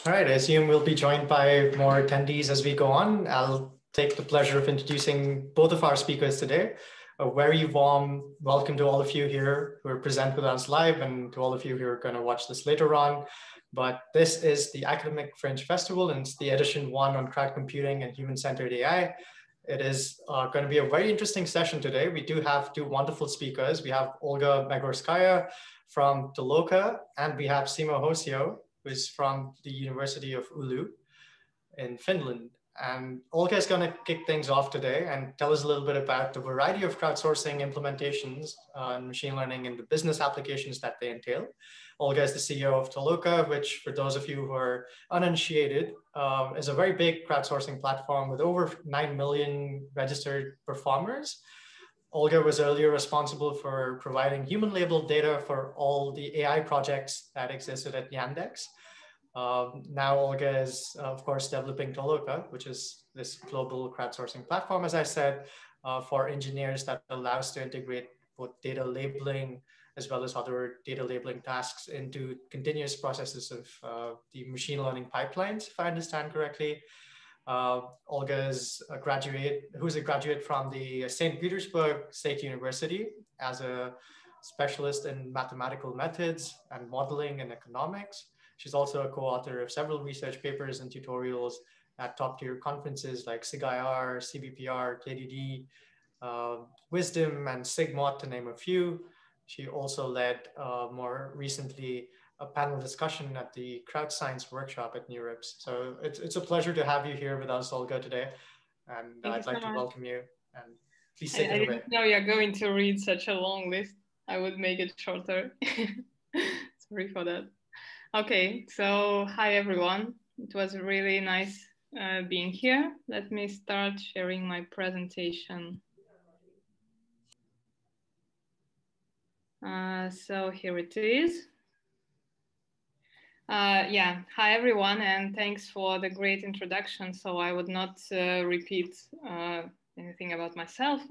All right, I assume we'll be joined by more attendees as we go on. I'll take the pleasure of introducing both of our speakers today. A very warm welcome to all of you here who are present with us live and to all of you who are going to watch this later on. But this is the Academic Fringe Festival, and it's the edition 1 on crowd computing and human-centered AI. It is going to be a very interesting session today. We do have two wonderful speakers. We have Olga Megorskaya from Toloka, and we have Simo Hosio, who is from the University of Oulu in Finland. And Olga is going to kick things off today and tell us a little bit about the variety of crowdsourcing implementations and machine learning and the business applications that they entail. Olga is the CEO of Toloka, which, for those of you who are uninitiated, is a very big crowdsourcing platform with over 9 million registered performers. Olga was earlier responsible for providing human-labeled data for all the AI projects that existed at Yandex. Now Olga is, of course, developing Toloka, which is this global crowdsourcing platform, as I said, for engineers that allows to integrate both data labeling as well as other data labeling tasks into continuous processes of the machine learning pipelines, if I understand correctly. Olga is a graduate, who's a graduate from the St. Petersburg State University as a specialist in mathematical methods and modeling and economics. She's also a co-author of several research papers and tutorials at top-tier conferences like SIG-IR, CBPR, KDD, Wisdom, and SIGMOD, to name a few. She also led, more recently, a panel discussion at the Crowd Science workshop at NeurIPS. So it's a pleasure to have you here with us, Olga, today. And I'd like to welcome you. And please take it away. I didn't know you're going to read such a long list. I would make it shorter. Sorry for that. Okay, so hi everyone. It was really nice being here. Let me start sharing my presentation. So here it is. Yeah, hi everyone, and thanks for the great introduction. So I would not repeat anything about myself.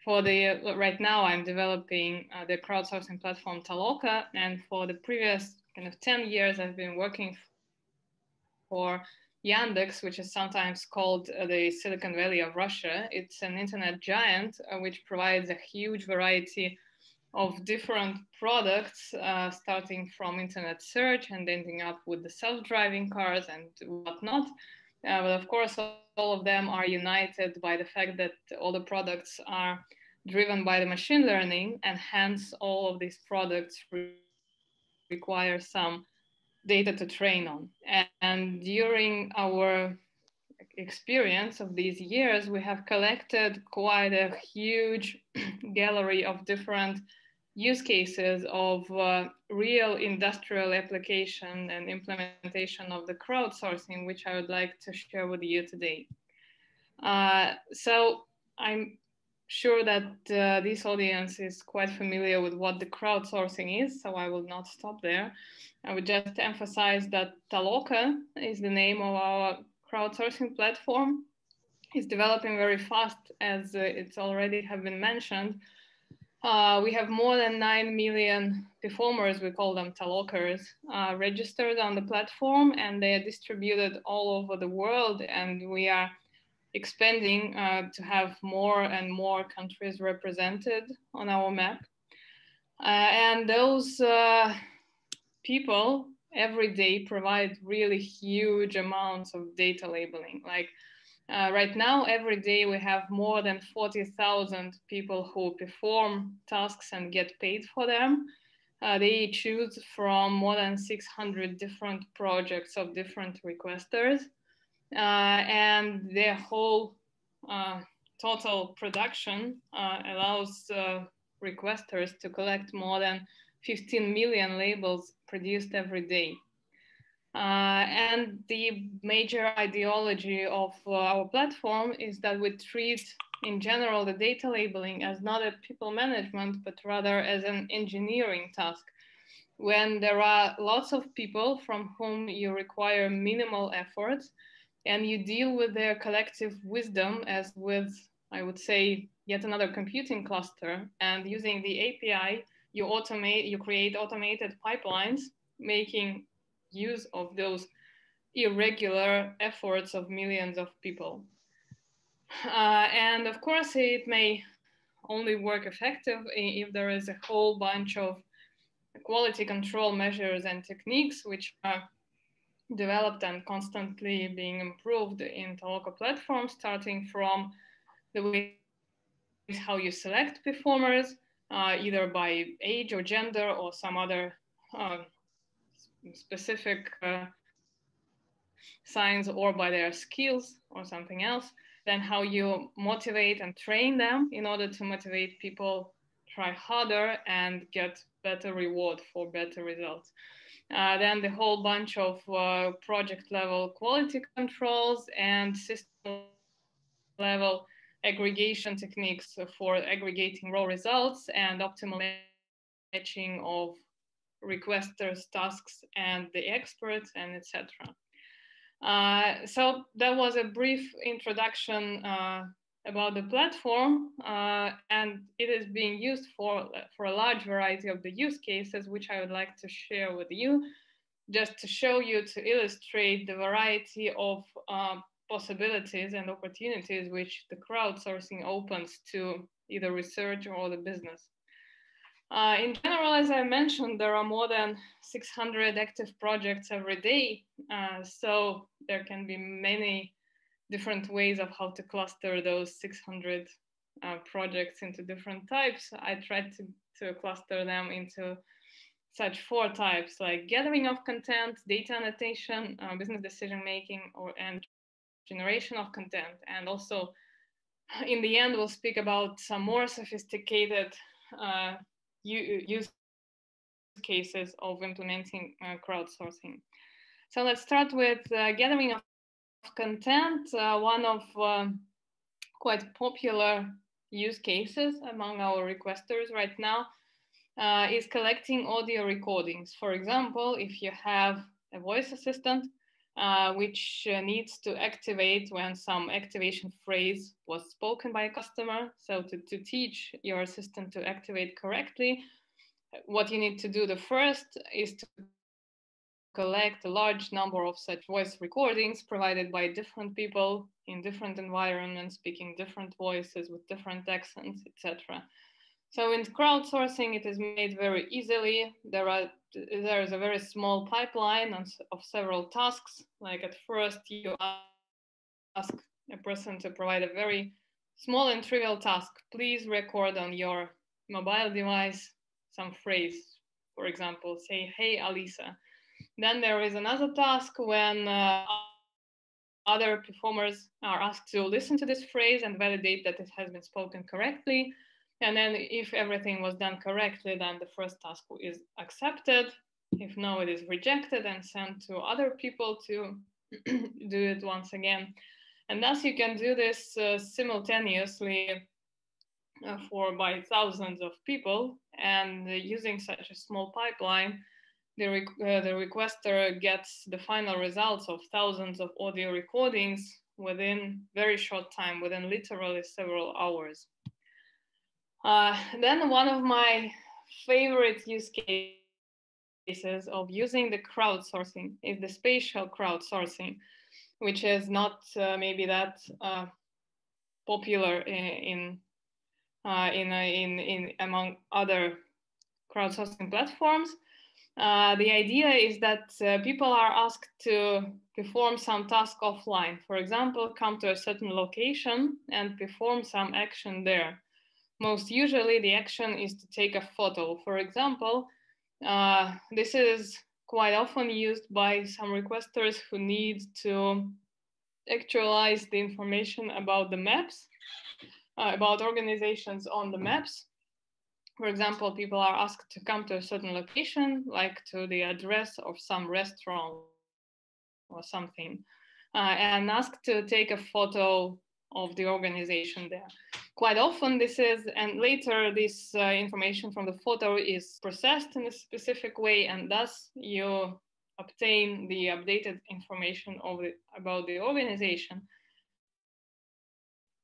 Right now, I'm developing the crowdsourcing platform Toloka, and for the previous kind of 10 years, I've been working for Yandex, which is sometimes called the Silicon Valley of Russia. It's an internet giant which provides a huge variety of different products, starting from internet search and ending up with the self-driving cars and whatnot. But of course, all of them are united by the fact that all the products are driven by the machine learning, and hence all of these products require some data to train on. And during our experience of these years, we have collected quite a huge gallery of different use cases of real industrial application and implementation of the crowdsourcing, which I would like to share with you today. So I'm sure that this audience is quite familiar with what the crowdsourcing is, so I will not stop there. I would just emphasize that Toloka is the name of our crowdsourcing platform. It's developing very fast, as it's already have been mentioned. We have more than 9 million performers, we call them Talokers, registered on the platform, and they are distributed all over the world, and we are expanding to have more and more countries represented on our map. And those people every day provide really huge amounts of data labeling. Like right now, every day we have more than 40,000 people who perform tasks and get paid for them. They choose from more than 600 different projects of different requesters. And their whole total production allows requesters to collect more than 15 million labels produced every day. And the major ideology of our platform is that we treat, in general, the data labeling as not a people management, but rather as an engineering task. When there are lots of people from whom you require minimal effort, and you deal with their collective wisdom as with, I would say, yet another computing cluster. And using the API, you create automated pipelines, making use of those irregular efforts of millions of people. And of course, it may only work effective if there is a whole bunch of quality control measures and techniques which are developed and constantly being improved in Toloka platforms, starting from the way how you select performers, either by age or gender or some other specific signs, or by their skills or something else. Then how you motivate and train them in order to motivate people try harder and get better reward for better results. Then the whole bunch of project level quality controls and system level aggregation techniques for aggregating raw results and optimal matching of requesters, tasks, and the experts, and etc. So that was a brief introduction about the platform, and it is being used for a large variety of the use cases, which I would like to share with you, just to show you, to illustrate the variety of possibilities and opportunities which the crowdsourcing opens to either research or the business. In general, as I mentioned, there are more than 600 active projects every day. So there can be many different ways of how to cluster those 600 projects into different types. I tried to cluster them into such 4 types, like gathering of content, data annotation, business decision making, and generation of content. And also, in the end, we'll speak about some more sophisticated use cases of implementing crowdsourcing. So let's start with gathering of content. One of quite popular use cases among our requesters right now is collecting audio recordings. For example, if you have a voice assistant which needs to activate when some activation phrase was spoken by a customer. So to teach your assistant to activate correctly, what you need to do the first is to collect a large number of such voice recordings provided by different people in different environments, speaking different voices with different accents, etc. So in crowdsourcing, it is made very easily. There is a very small pipeline of several tasks. Like at first, you ask a person to provide a very small and trivial task. Please record on your mobile device some phrase. For example, say, "Hey, Alisa." Then there is another task when other performers are asked to listen to this phrase and validate that it has been spoken correctly. And then if everything was done correctly, then the first task is accepted. If no, it is rejected and sent to other people to do it once again. And thus you can do this simultaneously by thousands of people. And using such a small pipeline, the requester gets the final results of thousands of audio recordings within very short time, within literally several hours. Then one of my favorite use cases of using the crowdsourcing is the spatial crowdsourcing, which is not maybe that popular in among other crowdsourcing platforms. The idea is that people are asked to perform some task offline. For example, come to a certain location and perform some action there. Most usually, the action is to take a photo. For example, this is quite often used by some requesters who need to actualize the information about the maps, about organizations on the maps. For example, people are asked to come to a certain location, like to the address of some restaurant or something, and asked to take a photo of the organization there. Quite often this is, and later this information from the photo is processed in a specific way, and thus you obtain the updated information about the organization.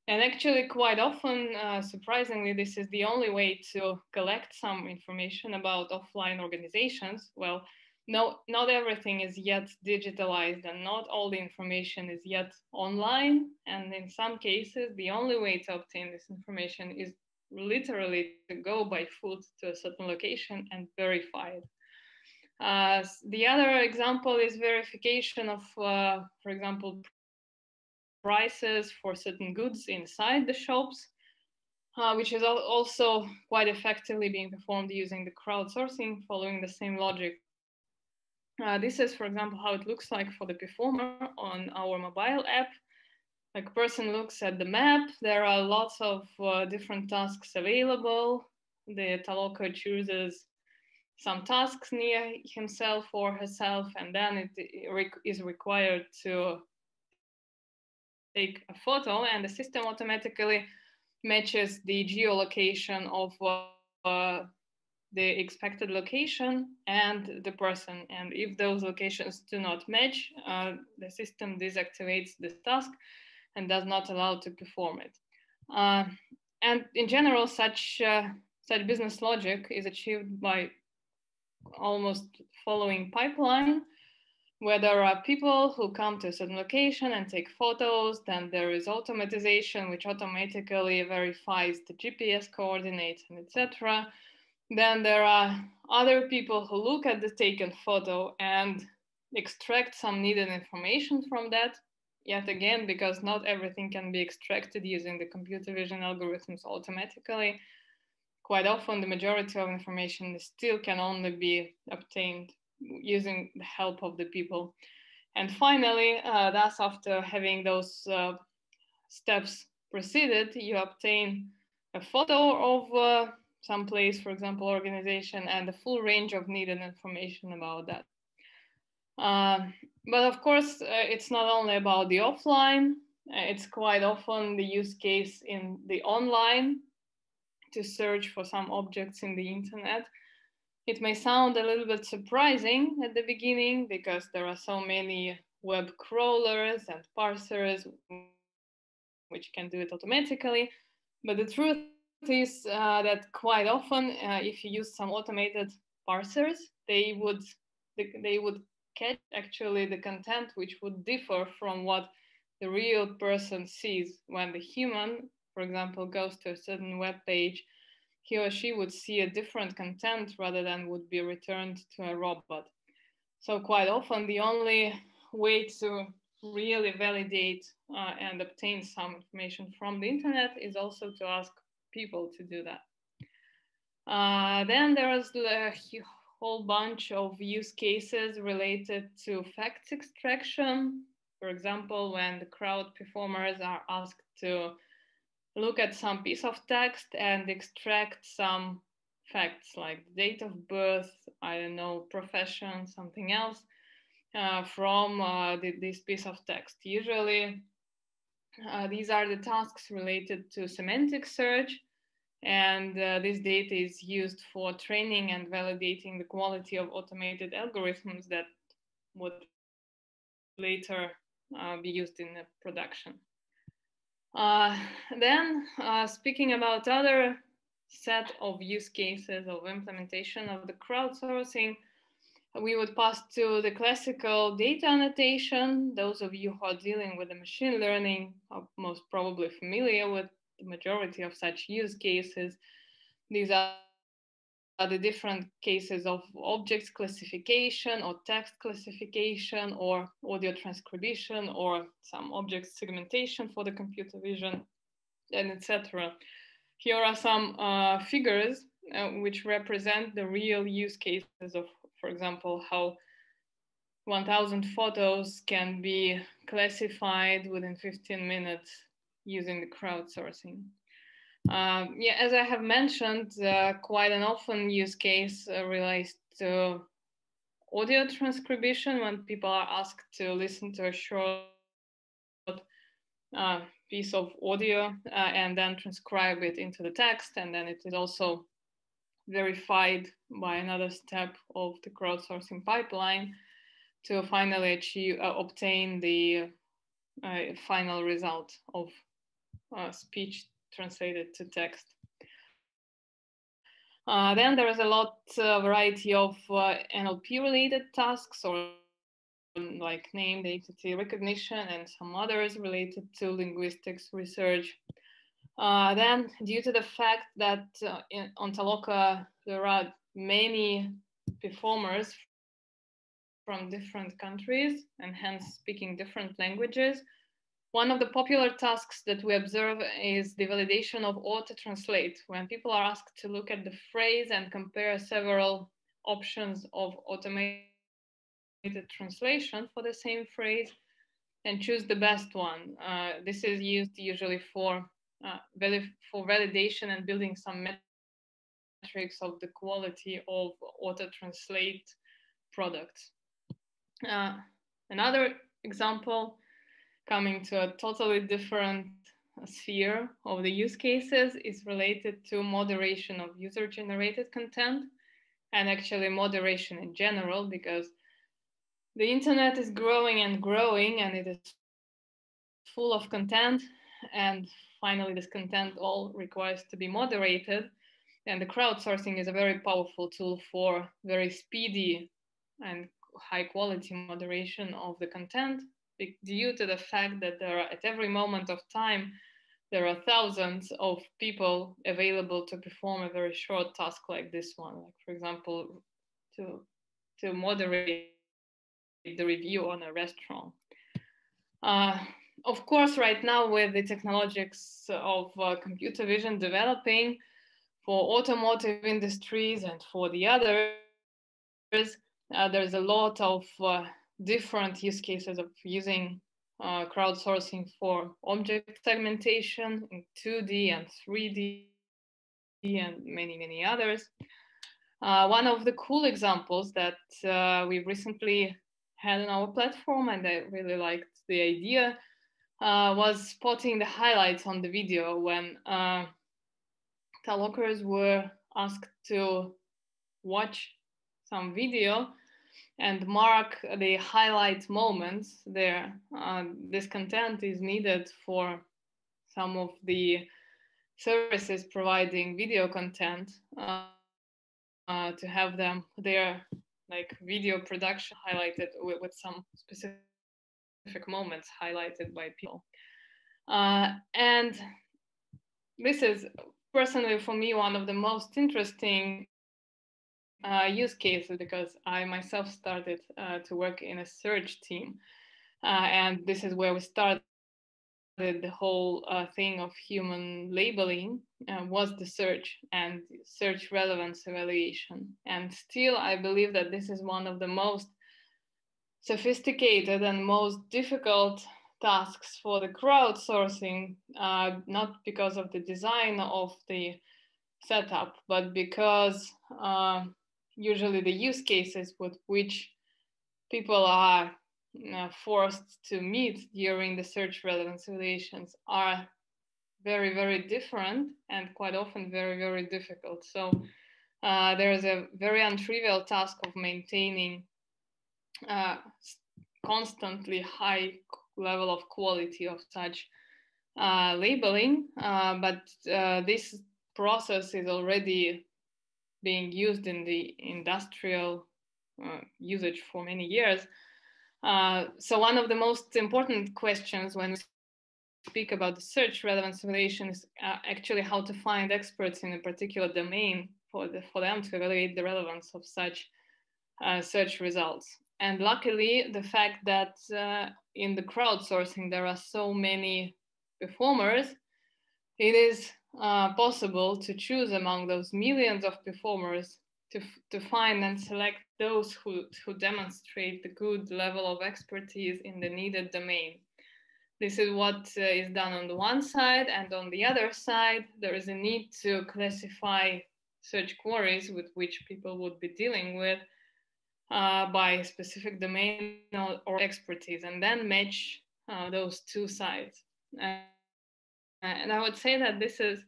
And actually quite often, surprisingly, this is the only way to collect some information about offline organizations. Well, no, not everything is yet digitalized and not all the information is yet online. And in some cases, the only way to obtain this information is literally to go by foot to a certain location and verify it. The other example is verification of, for example, prices for certain goods inside the shops, which is also quite effectively being performed using the crowdsourcing, following the same logic. This is, for example, how it looks like for the performer on our mobile app. Like, a person looks at the map, there are lots of different tasks available. The Taloka chooses some tasks near himself or herself, and then it is required to take a photo, and the system automatically matches the geolocation of the expected location and the person. And if those locations do not match, the system deactivates this task and does not allow to perform it. And in general, such business logic is achieved by almost following pipeline, where there are people who come to a certain location and take photos. Then there is automatization, which automatically verifies the GPS coordinates and etc. Then there are other people who look at the taken photo and extract some needed information from that. Yet again, because not everything can be extracted using the computer vision algorithms automatically, quite often the majority of information still can only be obtained using the help of the people. And finally, thus after having those steps proceeded, you obtain a photo of some place, for example, organization, and the full range of needed information about that. But of course, it's not only about the offline, it's quite often the use case in the online to search for some objects in the internet. It may sound a little bit surprising at the beginning because there are so many web crawlers and parsers which can do it automatically. But the truth is that quite often, if you use some automated parsers, they would catch actually the content which would differ from what the real person sees. When the human, for example, goes to a certain web page, he or she would see a different content rather than would be returned to a robot. So quite often the only way to really validate and obtain some information from the internet is also to ask people to do that. Then there's a whole bunch of use cases related to facts extraction. For example, when the crowd performers are asked to look at some piece of text and extract some facts like date of birth, I don't know, profession, something else, from this piece of text. Usually, these are the tasks related to semantic search, and this data is used for training and validating the quality of automated algorithms that would later be used in the production. Then, speaking about other set of use cases of implementation of the crowdsourcing, we would pass to the classical data annotation. Those of you who are dealing with the machine learning are most probably familiar with the majority of such use cases. These are the different cases of objects classification or text classification or audio transcribition or some object segmentation for the computer vision, and etc. Here are some figures which represent the real use cases of, for example, how 1,000 photos can be classified within 15 minutes using the crowdsourcing. Yeah, as I have mentioned, quite an often use case relates to audio transcribition when people are asked to listen to a short piece of audio and then transcribe it into the text, and then it is also verified by another step of the crowdsourcing pipeline to finally obtain the final result of speech translated to text. Then there is a lot variety of NLP-related tasks, or like named entity recognition, and some others related to linguistics research. Then, due to the fact that on Taloka there are many performers from different countries and hence speaking different languages, one of the popular tasks that we observe is the validation of auto-translate, when people are asked to look at the phrase and compare several options of automated translation for the same phrase and choose the best one. This is used usually for validation and building some metrics of the quality of auto-translate products. Another example, coming to a totally different sphere of the use cases, is related to moderation of user-generated content, and actually moderation in general, because the internet is growing and growing, and it is full of content, and finally this content all requires to be moderated, and the crowdsourcing is a very powerful tool for very speedy and high quality moderation of the content, due to the fact that there are, at every moment of time, there are thousands of people available to perform a very short task like this one, like for example, to moderate the review on a restaurant. Of course, right now with the technologies of computer vision developing for automotive industries and for the others, there's a lot of different use cases of using crowdsourcing for object segmentation in 2D and 3D and many, many others. One of the cool examples that we recently had on our platform, and I really liked the idea, was spotting the highlights on the video when Talokers were asked to watch some video and mark the highlight moments there. This content is needed for some of the services providing video content to have them their like video production highlighted with some specific moments highlighted by people. And this is personally for me one of the most interesting use cases, because I myself started to work in a search team, and this is where we started the whole thing of human labeling, was the search and search relevance evaluation. And still I believe that this is one of the most sophisticated and most difficult tasks for the crowdsourcing, not because of the design of the setup, but because usually the use cases with which people are forced to meet during the search relevance evaluations are very, very different and quite often very, very difficult. So there is a very untrivial task of maintaining constantly high level of quality of such labeling, but this process is already being used in the industrial usage for many years. So one of the most important questions when we speak about the search relevance evaluation is actually how to find experts in a particular domain for them to evaluate the relevance of such search results. And luckily, the fact that in the crowdsourcing there are so many performers, it is possible to choose among those millions of performers to find and select those who demonstrate the good level of expertise in the needed domain. This is what is done on the one side, and on the other side, there is a need to classify search queries with which people would be dealing with by specific domain or expertise, and then match those two sides. And I would say that this is,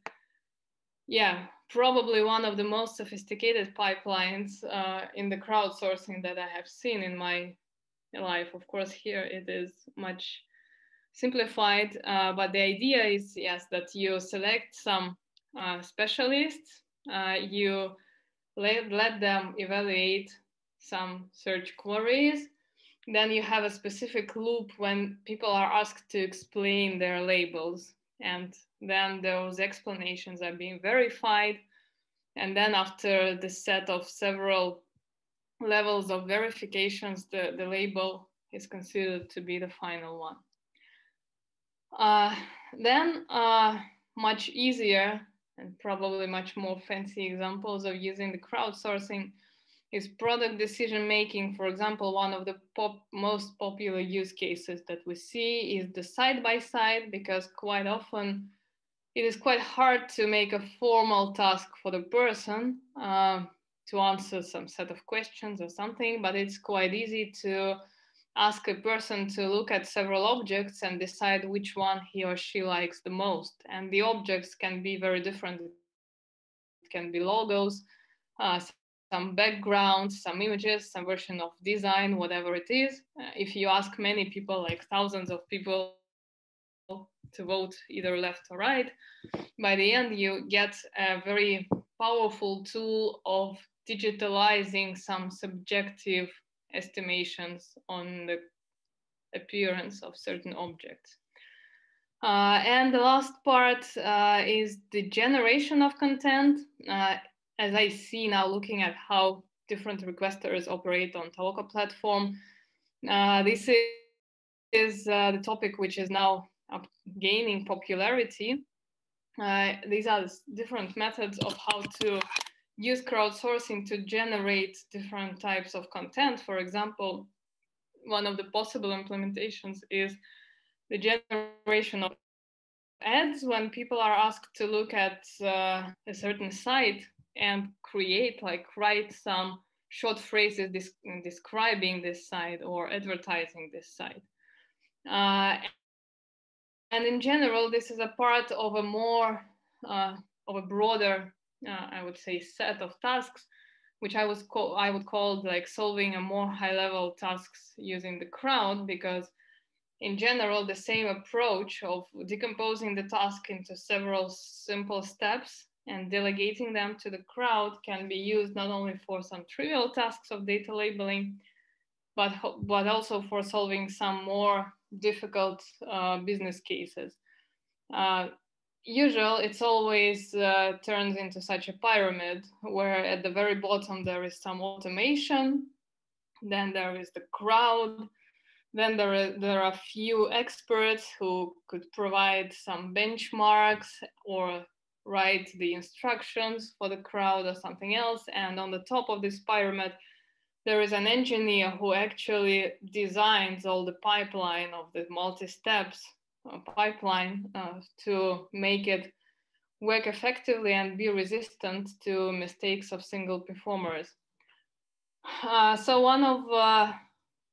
probably one of the most sophisticated pipelines in the crowdsourcing that I have seen in my life. Of course, here it is much simplified, but the idea is, yes, that you select some specialists, you let them evaluate some search queries. Then you have a specific loop when people are asked to explain their labels, and then those explanations are being verified. And then after the set of several levels of verifications, the label is considered to be the final one. Then much easier and probably much more fancy examples of using the crowdsourcing is product decision making. For example, one of the most popular use cases that we see is the side-by-side, because quite often it is quite hard to make a formal task for the person to answer some set of questions or something, but it's quite easy to ask a person to look at several objects and decide which one he or she likes the most. And the objects can be very different. It can be logos, some backgrounds, some images, some version of design, whatever it is. If you ask many people, like thousands of people, to vote either left or right, by the end you get a very powerful tool of digitalizing some subjective estimations on the appearance of certain objects. And the last part is the generation of content. As I see now, looking at how different requesters operate on Taloka platform, this is the topic which is now gaining popularity. These are different methods of how to use crowdsourcing to generate different types of content. For example, one of the possible implementations is the generation of ads when people are asked to look at a certain site and create, like write some short phrases describing this site or advertising this site. And in general, this is a part of a more, of a broader, I would say, set of tasks, which I would call like solving a more high-level tasks using the crowd, because in general, the same approach of decomposing the task into several simple steps and delegating them to the crowd can be used not only for some trivial tasks of data labeling, but also for solving some more difficult business cases. Usually, it's always turns into such a pyramid where at the very bottom there is some automation, then there is the crowd, then there are few experts who could provide some benchmarks or write the instructions for the crowd or something else. And on the top of this pyramid, there is an engineer who actually designs all the pipeline of the multi-steps pipeline to make it work effectively and be resistant to mistakes of single performers. So one of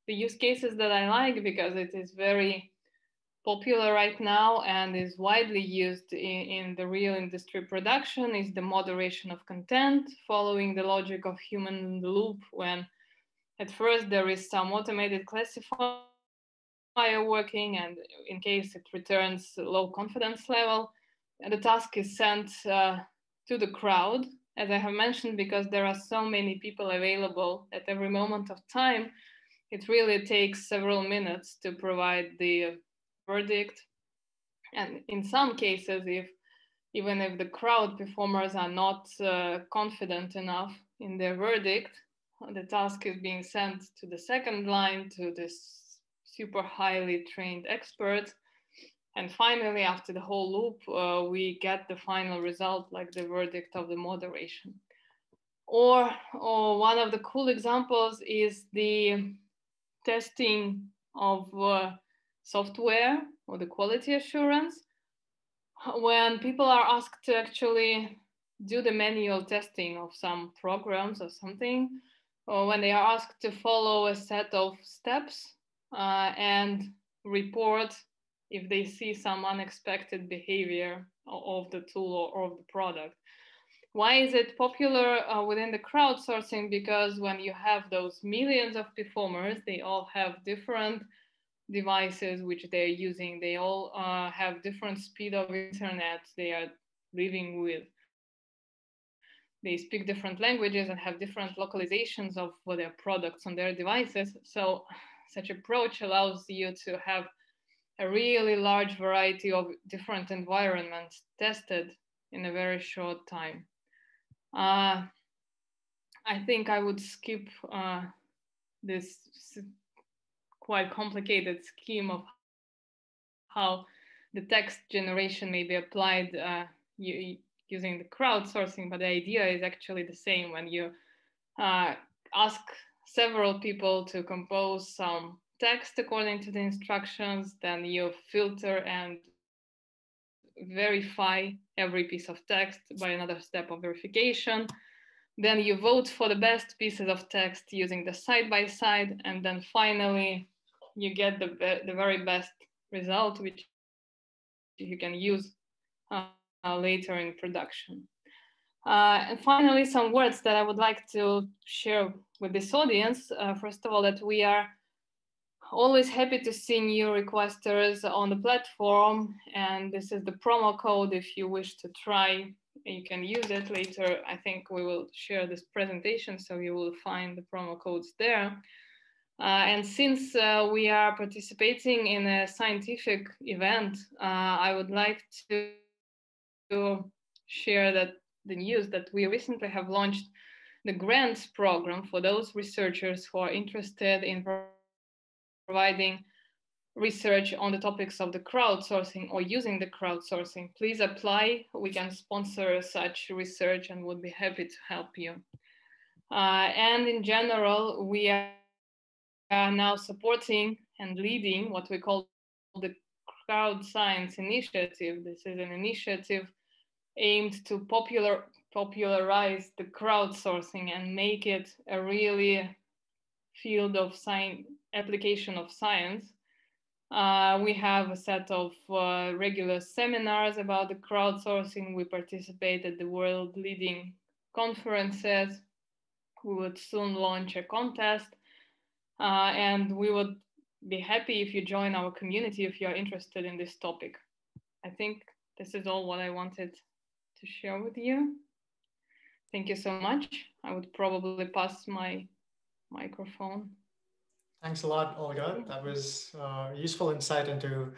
the use cases that I like, because it is very popular right now and is widely used in the real industry production, is the moderation of content, following the logic of human in the loop, when at first there is some automated classifier working, and in case it returns low confidence level, and the task is sent to the crowd, as I have mentioned, because there are so many people available at every moment of time. It really takes several minutes to provide the verdict. And in some cases, even if the crowd performers are not confident enough in their verdict, the task is being sent to the second line, to this super highly trained expert. And finally, after the whole loop, we get the final result, like the verdict of the moderation. Or one of the cool examples is the testing of software or the quality assurance, when people are asked to actually do the manual testing of some programs or something, or when they are asked to follow a set of steps and report if they see some unexpected behavior of the tool or of the product. Why is it popular within the crowdsourcing? Because when you have those millions of performers, they all have different devices which they're using. They all have different speed of internet they are living with. they speak different languages and have different localizations of their products on their devices. So such approach allows you to have a really large variety of different environments tested in a very short time. I think I would skip this quite complicated scheme of how the text generation may be applied using the crowdsourcing, but the idea is actually the same. When you ask several people to compose some text according to the instructions, then you filter and verify every piece of text by another step of verification. Then you vote for the best pieces of text using the side-by-side, and then finally you get the very best result, which you can use later in production. And finally, some words that I would like to share with this audience. First of all, that we are always happy to see new requesters on the platform, and this is the promo code. If you wish to try, you can use it later. I think we will share this presentation, so you will find the promo codes there. And since we are participating in a scientific event, I would like to share that the news that we recently have launched the grants program for those researchers who are interested in providing research on the topics of the crowdsourcing or using the crowdsourcing. Please apply. We can sponsor such research and would be happy to help you. And in general, we are now supporting and leading what we call the Crowd Science Initiative. This is an initiative aimed to popularize the crowdsourcing and make it a really field of science, application of science. We have a set of regular seminars about the crowdsourcing. We participate at the world leading conferences. We would soon launch a contest, and we would be happy if you join our community if you are interested in this topic. I think this is all what I wanted to share with you. Thank you so much. I would probably pass my microphone. Thanks a lot, Olga. That was useful insight into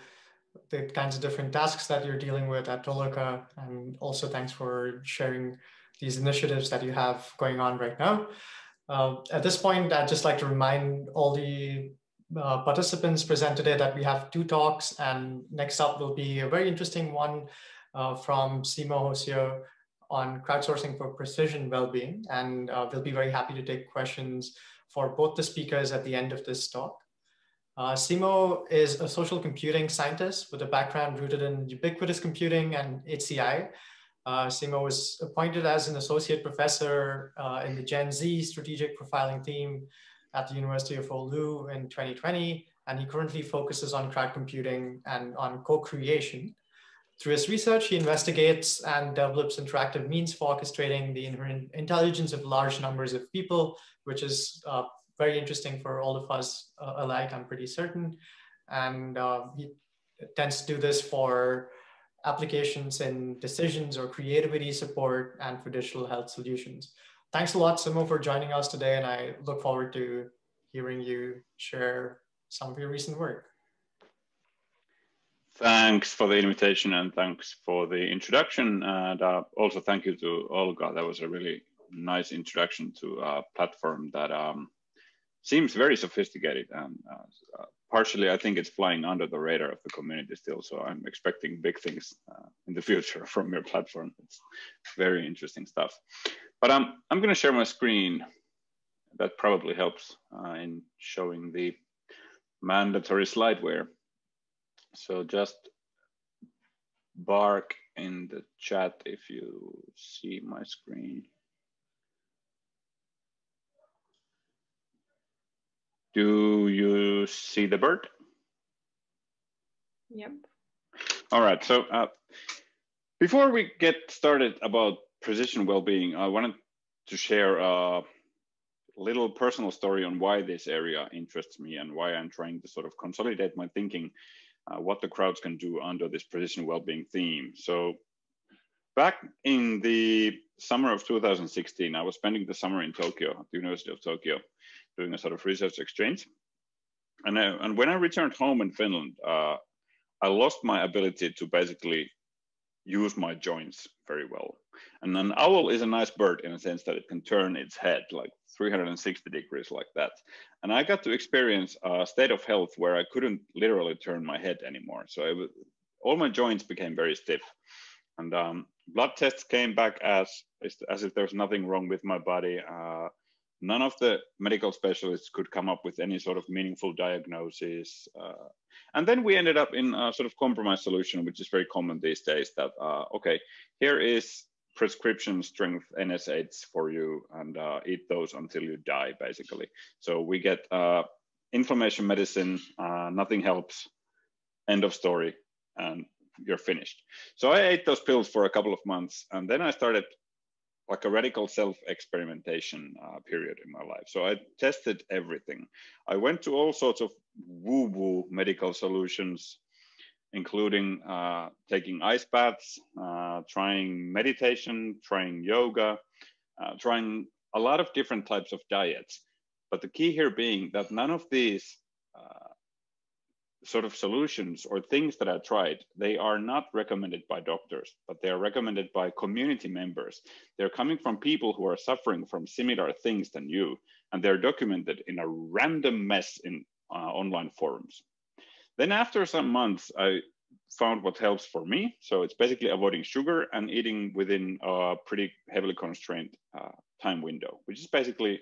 the kinds of different tasks that you're dealing with at Toloka. And also thanks for sharing these initiatives that you have going on right now. At this point, I'd just like to remind all the participants present today that we have 2 talks, and next up will be a very interesting one from Simo Hosio on crowdsourcing for precision well-being. And we'll be very happy to take questions for both the speakers at the end of this talk. Simo is a social computing scientist with a background rooted in ubiquitous computing and HCI. Simo was appointed as an associate professor in the Gen Z strategic profiling team at the University of Oulu in 2020, and he currently focuses on crowd computing and on co-creation. Through his research, he investigates and develops interactive means for orchestrating the inherent intelligence of large numbers of people, which is very interesting for all of us alike, I'm pretty certain. And he tends to do this for applications in decisions or creativity support and for digital health solutions. Thanks a lot, Simo, for joining us today, and I look forward to hearing you share some of your recent work. Thanks for the invitation and thanks for the introduction. And also thank you to Olga. That was a really nice introduction to a platform that seems very sophisticated. And partially, I think it's flying under the radar of the community still. So I'm expecting big things in the future from your platform. It's very interesting stuff. But I'm going to share my screen. That probably helps in showing the mandatory slideware. So just bark in the chat if you see my screen. Do you see the bird? Yep. All right, so before we get started about precision well-being, I wanted to share a little personal story on why this area interests me and why I'm trying to sort of consolidate my thinking what the crowds can do under this precision well-being theme. So back in the summer of 2016, I was spending the summer in Tokyo, at the University of Tokyo, doing a sort of research exchange. And when I returned home in Finland, I lost my ability to basically use my joints very well. And an owl is a nice bird in a sense that it can turn its head like 360 degrees like that. And I got to experience a state of health where I couldn't literally turn my head anymore. So all my joints became very stiff. And blood tests came back as if there's nothing wrong with my body. None of the medical specialists could come up with any sort of meaningful diagnosis. And then we ended up in a sort of compromise solution, which is very common these days, that, okay, here is prescription strength NSAIDs for you, and eat those until you die, basically. So we get inflammation medicine, nothing helps, end of story, and you're finished. So I ate those pills for a couple of months, and then I started like a radical self-experimentation period in my life. So I tested everything. I went to all sorts of woo-woo medical solutions, including taking ice baths, trying meditation, trying yoga, trying a lot of different types of diets. But the key here being that none of these sort of solutions or things that I tried, they are not recommended by doctors, but they are recommended by community members. They're coming from people who are suffering from similar things than you, and they're documented in a random mess in online forums. Then after some months, I found what helps for me. So it's basically avoiding sugar and eating within a pretty heavily constrained time window, which is basically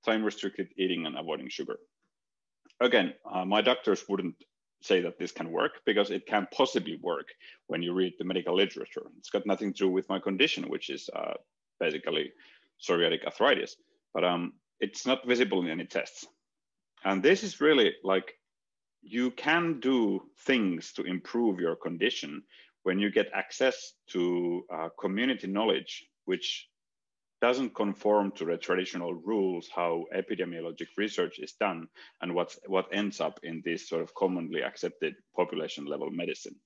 time-restricted eating and avoiding sugar. Again, my doctors wouldn't say that this can work because it can't possibly work when you read the medical literature. It's got nothing to do with my condition, which is basically psoriatic arthritis, but it's not visible in any tests. And this is really like, you can do things to improve your condition when you get access to community knowledge, which doesn't conform to the traditional rules how epidemiologic research is done and what ends up in this sort of commonly accepted population level medicine.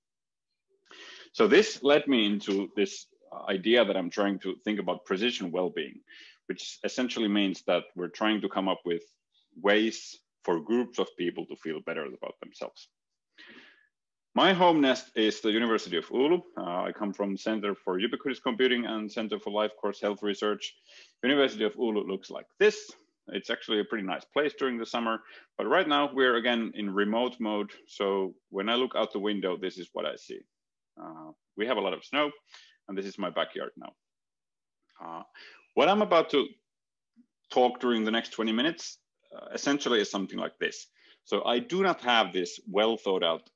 So this led me into this idea that I'm trying to think about precision well-being, which essentially means that we're trying to come up with ways for groups of people to feel better about themselves. My home nest is the University of Oulu. I come from Center for Ubiquitous Computing and Center for Life Course Health Research. University of Oulu looks like this. It's actually a pretty nice place during the summer, but right now we're again in remote mode. So when I look out the window, this is what I see. We have a lot of snow, and this is my backyard now. What I'm about to talk during the next 20 minutes essentially is something like this. So I do not have this well thought out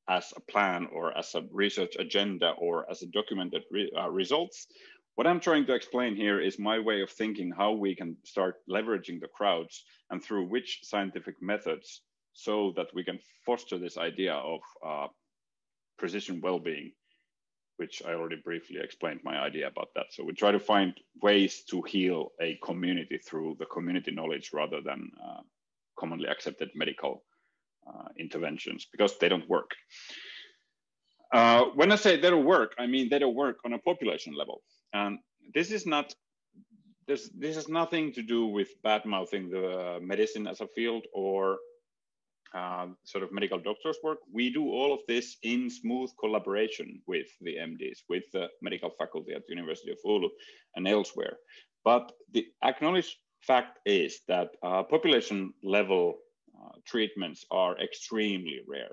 as a plan or as a research agenda or as a documented results. What I'm trying to explain here is my way of thinking how we can start leveraging the crowds and through which scientific methods so that we can foster this idea of precision well-being, which I already briefly explained my idea about that. So we try to find ways to heal a community through the community knowledge rather than commonly accepted medical interventions, because they don't work. When I say they don't work, I mean they don't work on a population level. And this is not, this has nothing to do with bad-mouthing the medicine as a field or sort of medical doctors' work. We do all of this in smooth collaboration with the MDs, with the medical faculty at the University of Oulu and elsewhere. But the acknowledged fact is that population level treatments are extremely rare.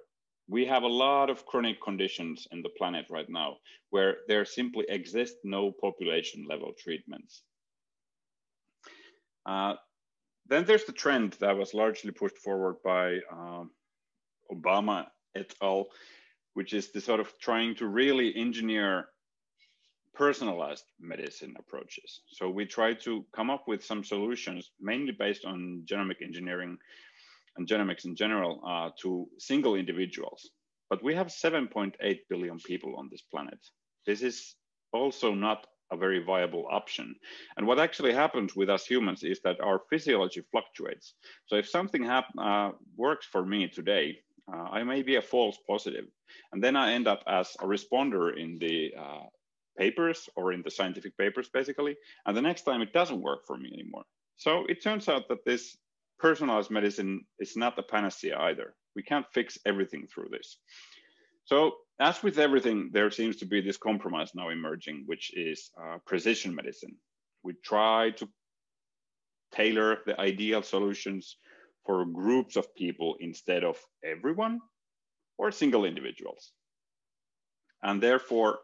We have a lot of chronic conditions in the planet right now where there simply exist no population level treatments. Then there's the trend that was largely pushed forward by Obama et al., which is the sort of trying to really engineer personalized medicine approaches. So we try to come up with some solutions, mainly based on genomic engineering and genomics in general, to single individuals. But we have 7.8 billion people on this planet. This is also not a very viable option. And what actually happens with us humans is that our physiology fluctuates. So if something works for me today, I may be a false positive. And then I end up as a responder in the papers or in the scientific papers, basically. And the next time it doesn't work for me anymore. So it turns out that this personalized medicine is not a panacea either. We can't fix everything through this. So as with everything, there seems to be this compromise now emerging, which is precision medicine. We try to tailor the ideal solutions for groups of people instead of everyone or single individuals. And therefore,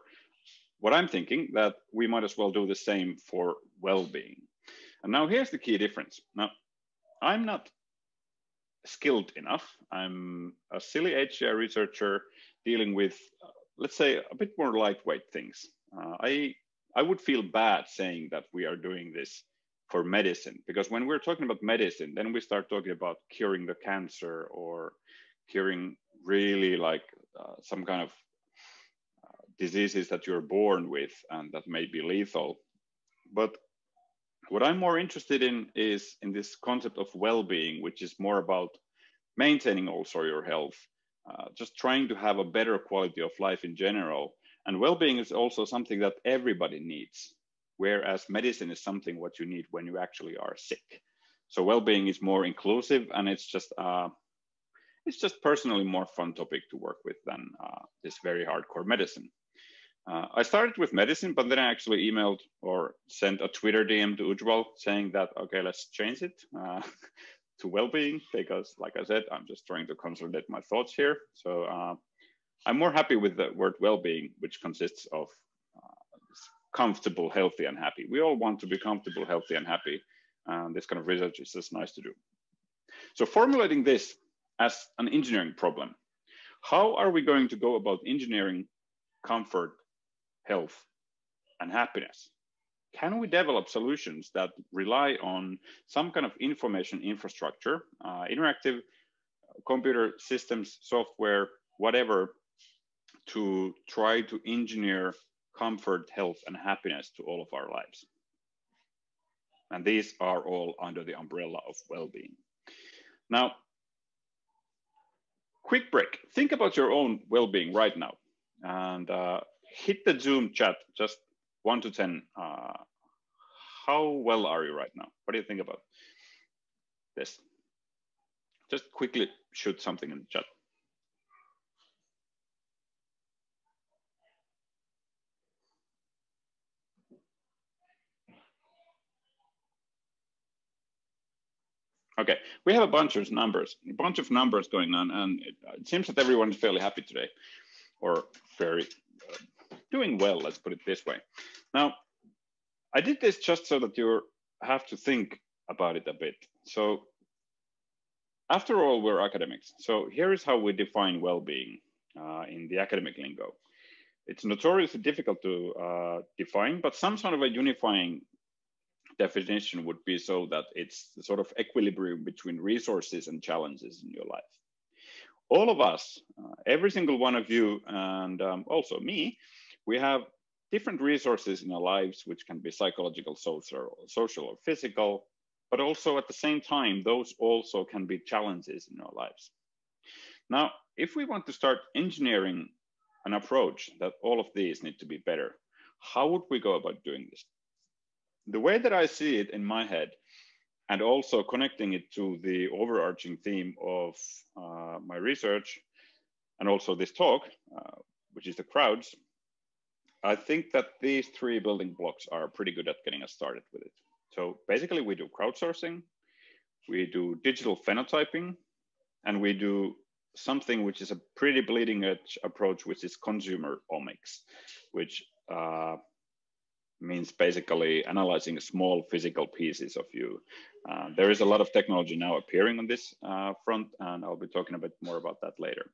what I'm thinking that we might as well do the same for well-being. And now here's the key difference. Now, I'm not skilled enough. I'm a silly HCI researcher dealing with, let's say, a bit more lightweight things. I would feel bad saying that we are doing this for medicine, because when we're talking about medicine, then we start talking about curing the cancer or curing really like some kind of diseases that you're born with and that may be lethal. But what I'm more interested in is in this concept of well-being, which is more about maintaining also your health, just trying to have a better quality of life in general. And well-being is also something that everybody needs, whereas medicine is something what you need when you actually are sick. So well-being is more inclusive, and it's just personally more fun topic to work with than this very hardcore medicine. I started with medicine, but then I actually emailed or sent a Twitter DM to Ujwal saying that, okay, let's change it to well-being, because like I said, I'm just trying to consolidate my thoughts here. So I'm more happy with the word well-being, which consists of comfortable, healthy, and happy. We all want to be comfortable, healthy, and happy. This kind of research is just nice to do. So formulating this as an engineering problem, how are we going to go about engineering comfort, health, and happiness? Can we develop solutions that rely on some kind of information infrastructure, interactive computer systems, software, whatever, to try to engineer comfort, health, and happiness to all of our lives? And these are all under the umbrella of well-being. Now, quick break. Think about your own well-being right now, and hit the Zoom chat, just 1 to 10. How well are you right now? What do you think about this? Just quickly shoot something in the chat. Okay, we have a bunch of numbers going on, and it seems that everyone is fairly happy today, or very doing well, let's put it this way. Now, I did this just so that you have to think about it a bit. So after all, we're academics. So here is how we define well-being in the academic lingo. It's notoriously difficult to define, but some sort of a unifying definition would be so that it's the sort of equilibrium between resources and challenges in your life. All of us, every single one of you, and also me, we have different resources in our lives, which can be psychological, social, or physical, but also at the same time, those also can be challenges in our lives. Now, if we want to start engineering an approach that all of these need to be better, how would we go about doing this? The way that I see it in my head, and also connecting it to the overarching theme of my research, and also this talk, which is the crowds, I think that these 3 building blocks are pretty good at getting us started with it. So basically we do crowdsourcing, we do digital phenotyping, and we do something which is a pretty bleeding edge approach, which is consumer omics, which means basically analyzing small physical pieces of you. There is a lot of technology now appearing on this front, and I'll be talking a bit more about that later.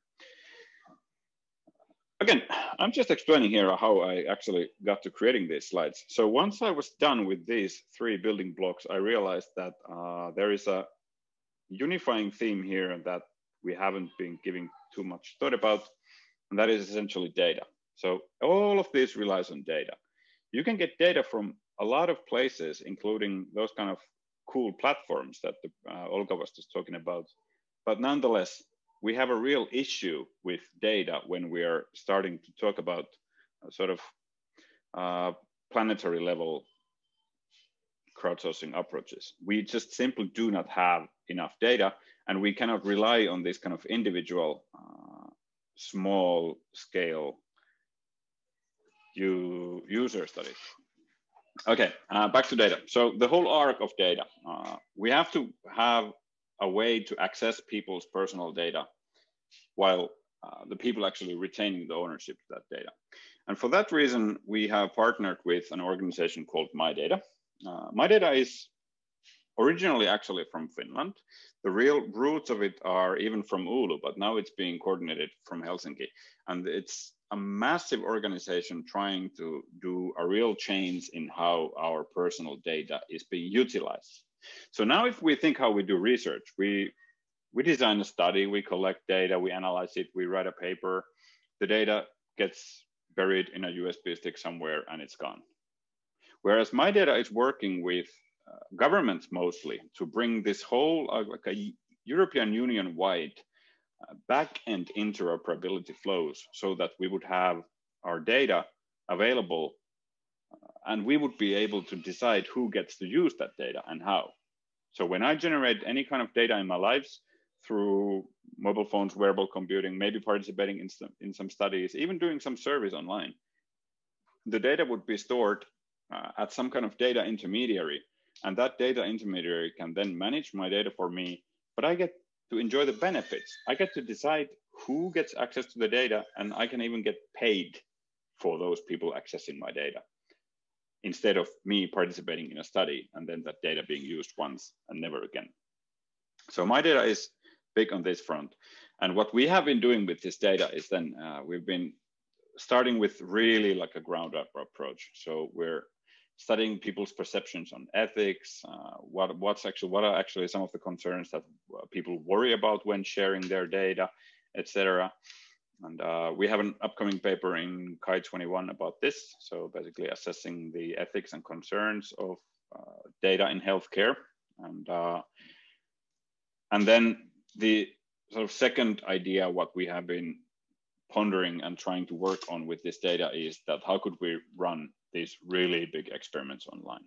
Again, I'm just explaining here how I actually got to creating these slides. So once I was done with these 3 building blocks, I realized that there is a unifying theme here that we haven't been giving too much thought about, and that is essentially data. So all of this relies on data. You can get data from a lot of places, including those kind of cool platforms that Olga was just talking about. But nonetheless, we have a real issue with data when we are starting to talk about sort of planetary level crowdsourcing approaches. We just simply do not have enough data, and we cannot rely on this kind of individual small scale user studies. Okay, back to data. So the whole arc of data, we have to have a way to access people's personal data while the people actually retaining the ownership of that data. And for that reason, we have partnered with an organization called MyData. MyData is originally actually from Finland. The real roots of it are even from Oulu, but now it's being coordinated from Helsinki. And it's a massive organization trying to do a real change in how our personal data is being utilized. So now if we think how we do research, we design a study, we collect data, we analyze it, we write a paper, the data gets buried in a USB stick somewhere and it's gone. Whereas MyData is working with governments mostly to bring this whole like a European Union-wide back-end interoperability flows so that we would have our data available and we would be able to decide who gets to use that data and how. So when I generate any kind of data in my lives through mobile phones, wearable computing, maybe participating in some studies, even doing some service online, the data would be stored at some kind of data intermediary. And that data intermediary can then manage my data for me, but I get to enjoy the benefits. I get to decide who gets access to the data, and I can even get paid for those people accessing my data, instead of me participating in a study and then that data being used once and never again. So MyData is big on this front. And what we have been doing with this data is then we've been starting with really like a ground up approach. So we're studying people's perceptions on ethics, what are actually some of the concerns that people worry about when sharing their data, etc. And we have an upcoming paper in Kai 21 about this. So basically assessing the ethics and concerns of data in healthcare. And then the sort of second idea, what we have been pondering and trying to work on with this data is that how could we run these really big experiments online?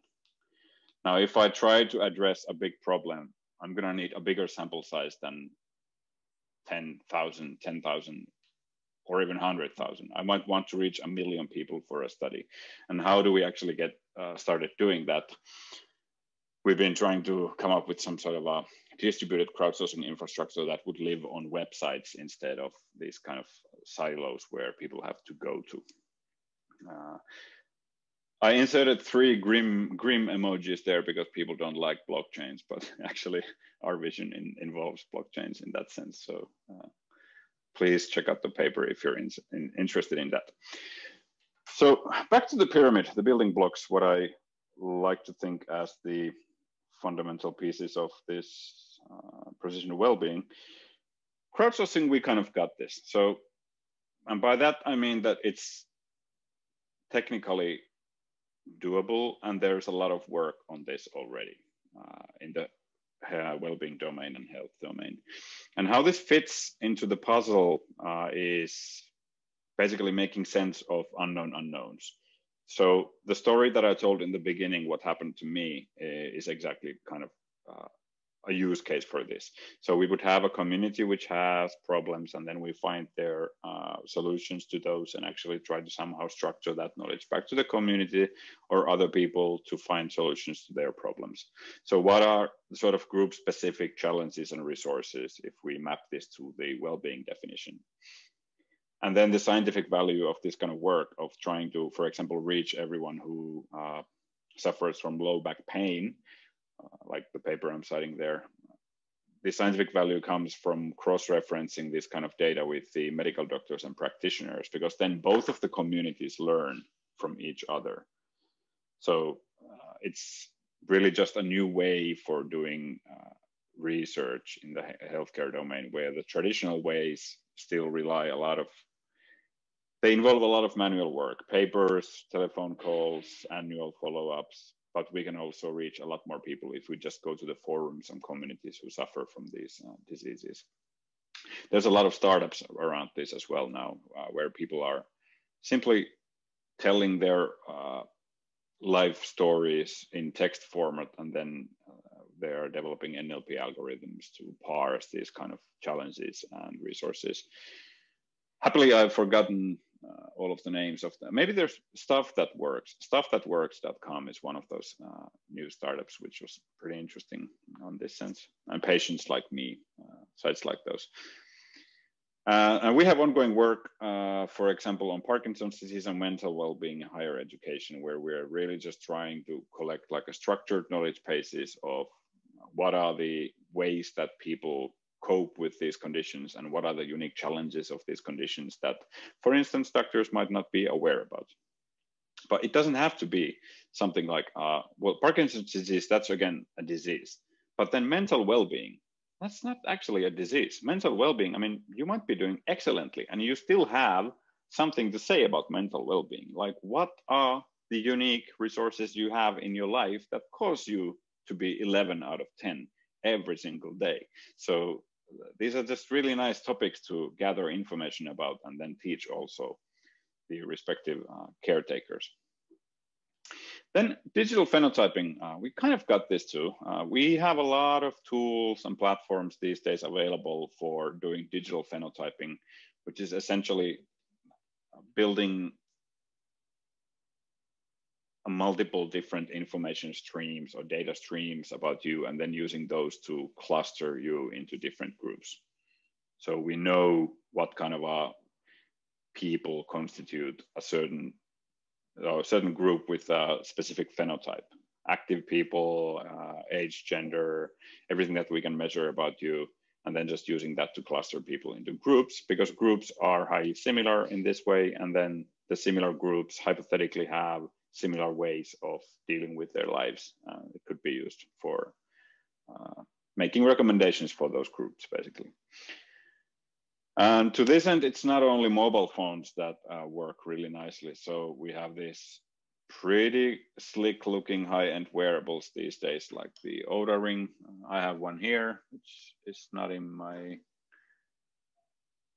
Now, if I try to address a big problem, I'm going to need a bigger sample size than 10,000, or even 100,000. I might want to reach 1 million people for a study. And how do we actually get started doing that? We've been trying to come up with some sort of a distributed crowdsourcing infrastructure that would live on websites instead of these kind of silos where people have to go to. I inserted 3 grim emojis there because people don't like blockchains, but actually our vision involves blockchains in that sense. So please check out the paper if you're interested in that. So back to the pyramid, the building blocks, what I like to think as the fundamental pieces of this precision of well-being. Crowdsourcing, we kind of got this. So, and by that, I mean that it's technically doable, and there's a lot of work on this already in the well-being domain and health domain. And how this fits into the puzzle is basically making sense of unknown unknowns. So the story that I told in the beginning, what happened to me, is exactly kind of a use case for this. So we would have a community which has problems, and then we find their solutions to those and actually try to somehow structure that knowledge back to the community or other people to find solutions to their problems. So what are the sort of group-specific challenges and resources if we map this to the well-being definition? And then the scientific value of this kind of work of trying to, for example, reach everyone who suffers from low back pain, like the paper I'm citing there. The scientific value comes from cross-referencing this kind of data with the medical doctors and practitioners, because then both of the communities learn from each other. So it's really just a new way for doing research in the healthcare domain, where the traditional ways still rely they involve a lot of manual work, papers, telephone calls, annual follow-ups, but we can also reach a lot more people if we just go to the forums and communities who suffer from these diseases. There's a lot of startups around this as well now, where people are simply telling their life stories in text format, and then they are developing NLP algorithms to parse these kind of challenges and resources. Happily, I've forgotten all of the names of them. Maybe there's Stuff That Works. StuffThatWorks.com is one of those new startups, which was pretty interesting on this sense. And Patients Like Me, sites like those. And we have ongoing work, for example, on Parkinson's disease and mental well-being in higher education, where we're really just trying to collect like a structured knowledge basis of what are the ways that people cope with these conditions and what are the unique challenges of these conditions that, for instance, doctors might not be aware about. But it doesn't have to be something like, well, Parkinson's disease, that's again a disease. But then mental well-being, that's not actually a disease. Mental well-being, I mean, you might be doing excellently and you still have something to say about mental well-being. Like, what are the unique resources you have in your life that cause you to be 11 out of 10 every single day? So these are just really nice topics to gather information about and then teach also the respective caretakers. Then digital phenotyping, we kind of got this too. We have a lot of tools and platforms these days available for doing digital phenotyping, which is essentially building multiple different information streams or data streams about you, and then using those to cluster you into different groups. So we know what kind of people constitute a certain group with a specific phenotype. Active people, age, gender, everything that we can measure about you, and then just using that to cluster people into groups, because groups are highly similar in this way, and then the similar groups hypothetically have similar ways of dealing with their lives. It could be used for making recommendations for those groups, basically. And to this end, it's not only mobile phones that work really nicely. So we have this pretty slick looking high-end wearables these days, like the Oura Ring. I have one here, which is not in my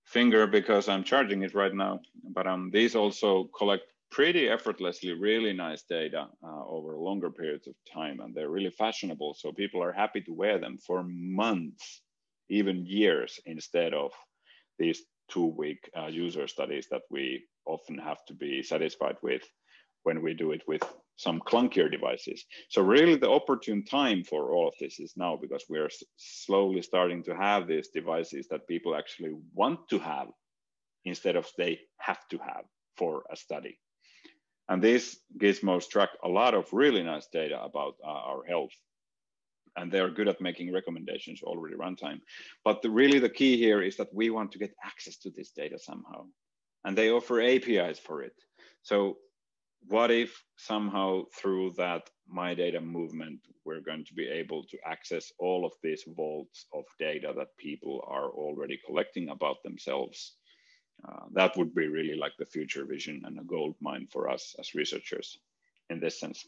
finger because I'm charging it right now. But these also collect pretty effortlessly really nice data over longer periods of time, and they're really fashionable. So people are happy to wear them for months, even years, instead of these 2-week user studies that we often have to be satisfied with when we do it with some clunkier devices. So really the opportune time for all of this is now, because we're slowly starting to have these devices that people actually want to have instead of they have to have for a study. And these gizmos track a lot of really nice data about our health. And they're good at making recommendations already runtime. But really the key here is that we want to get access to this data somehow. And they offer APIs for it. So what if somehow through that My Data movement, we're going to be able to access all of these vaults of data that people are already collecting about themselves? That would be really like the future vision and a gold mine for us as researchers in this sense.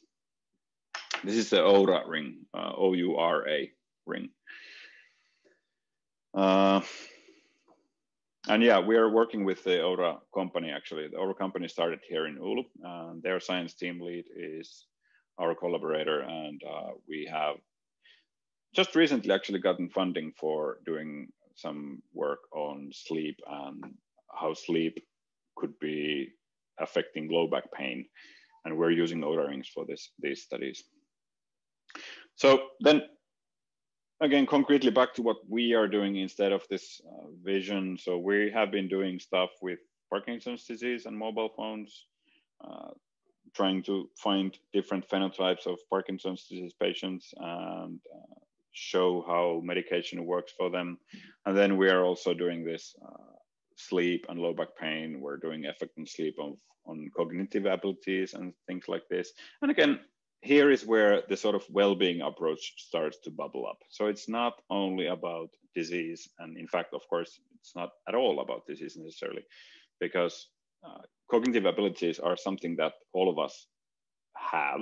This is the Oura Ring, O-U-R-A ring. And yeah, we are working with the Oura company, actually. The Oura company started here in Oulu. Their science team lead is our collaborator, and we have just recently actually gotten funding for doing some work on sleep and how sleep could be affecting low back pain. And we're using Oura rings for these studies. So then, again, concretely back to what we are doing instead of this vision. So we have been doing stuff with Parkinson's disease and mobile phones, trying to find different phenotypes of Parkinson's disease patients and show how medication works for them. And then we are also doing this sleep and low back pain. We're doing effect on sleep on cognitive abilities and things like this. And again, here is where the sort of well-being approach starts to bubble up. So it's not only about disease. And in fact, of course, it's not at all about disease necessarily, because cognitive abilities are something that all of us have,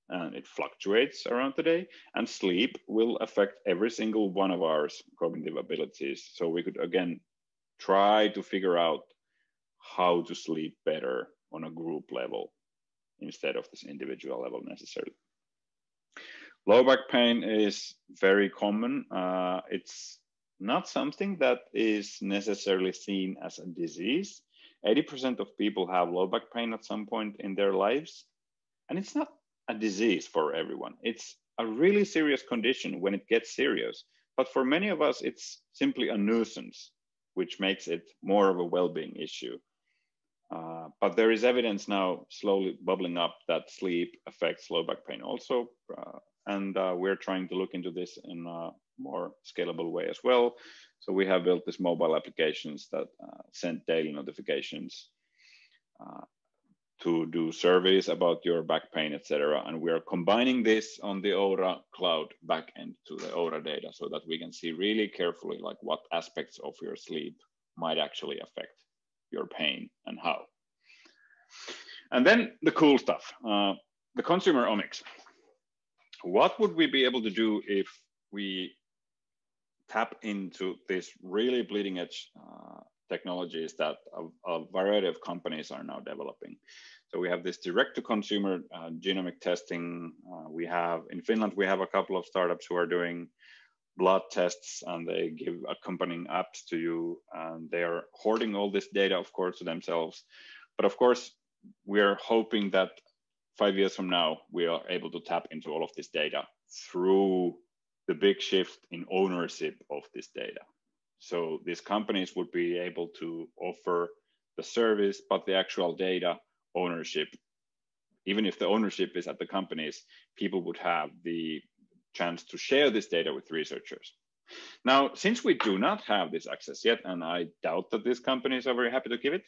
and it fluctuates around the day. And sleep will affect every single one of our cognitive abilities. So we could, again, try to figure out how to sleep better on a group level instead of this individual level necessarily. Low back pain is very common. It's not something that is necessarily seen as a disease. 80% of people have low back pain at some point in their lives. And it's not a disease for everyone. It's a really serious condition when it gets serious. But for many of us, it's simply a nuisance, which makes it more of a well-being issue. But there is evidence now slowly bubbling up that sleep affects low back pain also. And we're trying to look into this in a more scalable way as well. So we have built these mobile applications that send daily notifications to do surveys about your back pain, etc. And we are combining this on the Aura cloud backend to the Aura data so that we can see really carefully like what aspects of your sleep might actually affect your pain and how. And then the cool stuff, the consumer omics. What would we be able to do if we tap into this really bleeding edge technologies that a variety of companies are now developing? So we have this direct to consumer genomic testing. We have in Finland, we have a couple of startups who are doing blood tests and they give accompanying apps to you, and they are hoarding all this data, of course, to themselves. But of course, we are hoping that 5 years from now, we are able to tap into all of this data through the big shift in ownership of this data. So these companies would be able to offer the service, but the actual data ownership, even if the ownership is at the companies, people would have the chance to share this data with researchers. Now, since we do not have this access yet, and I doubt that these companies are very happy to give it,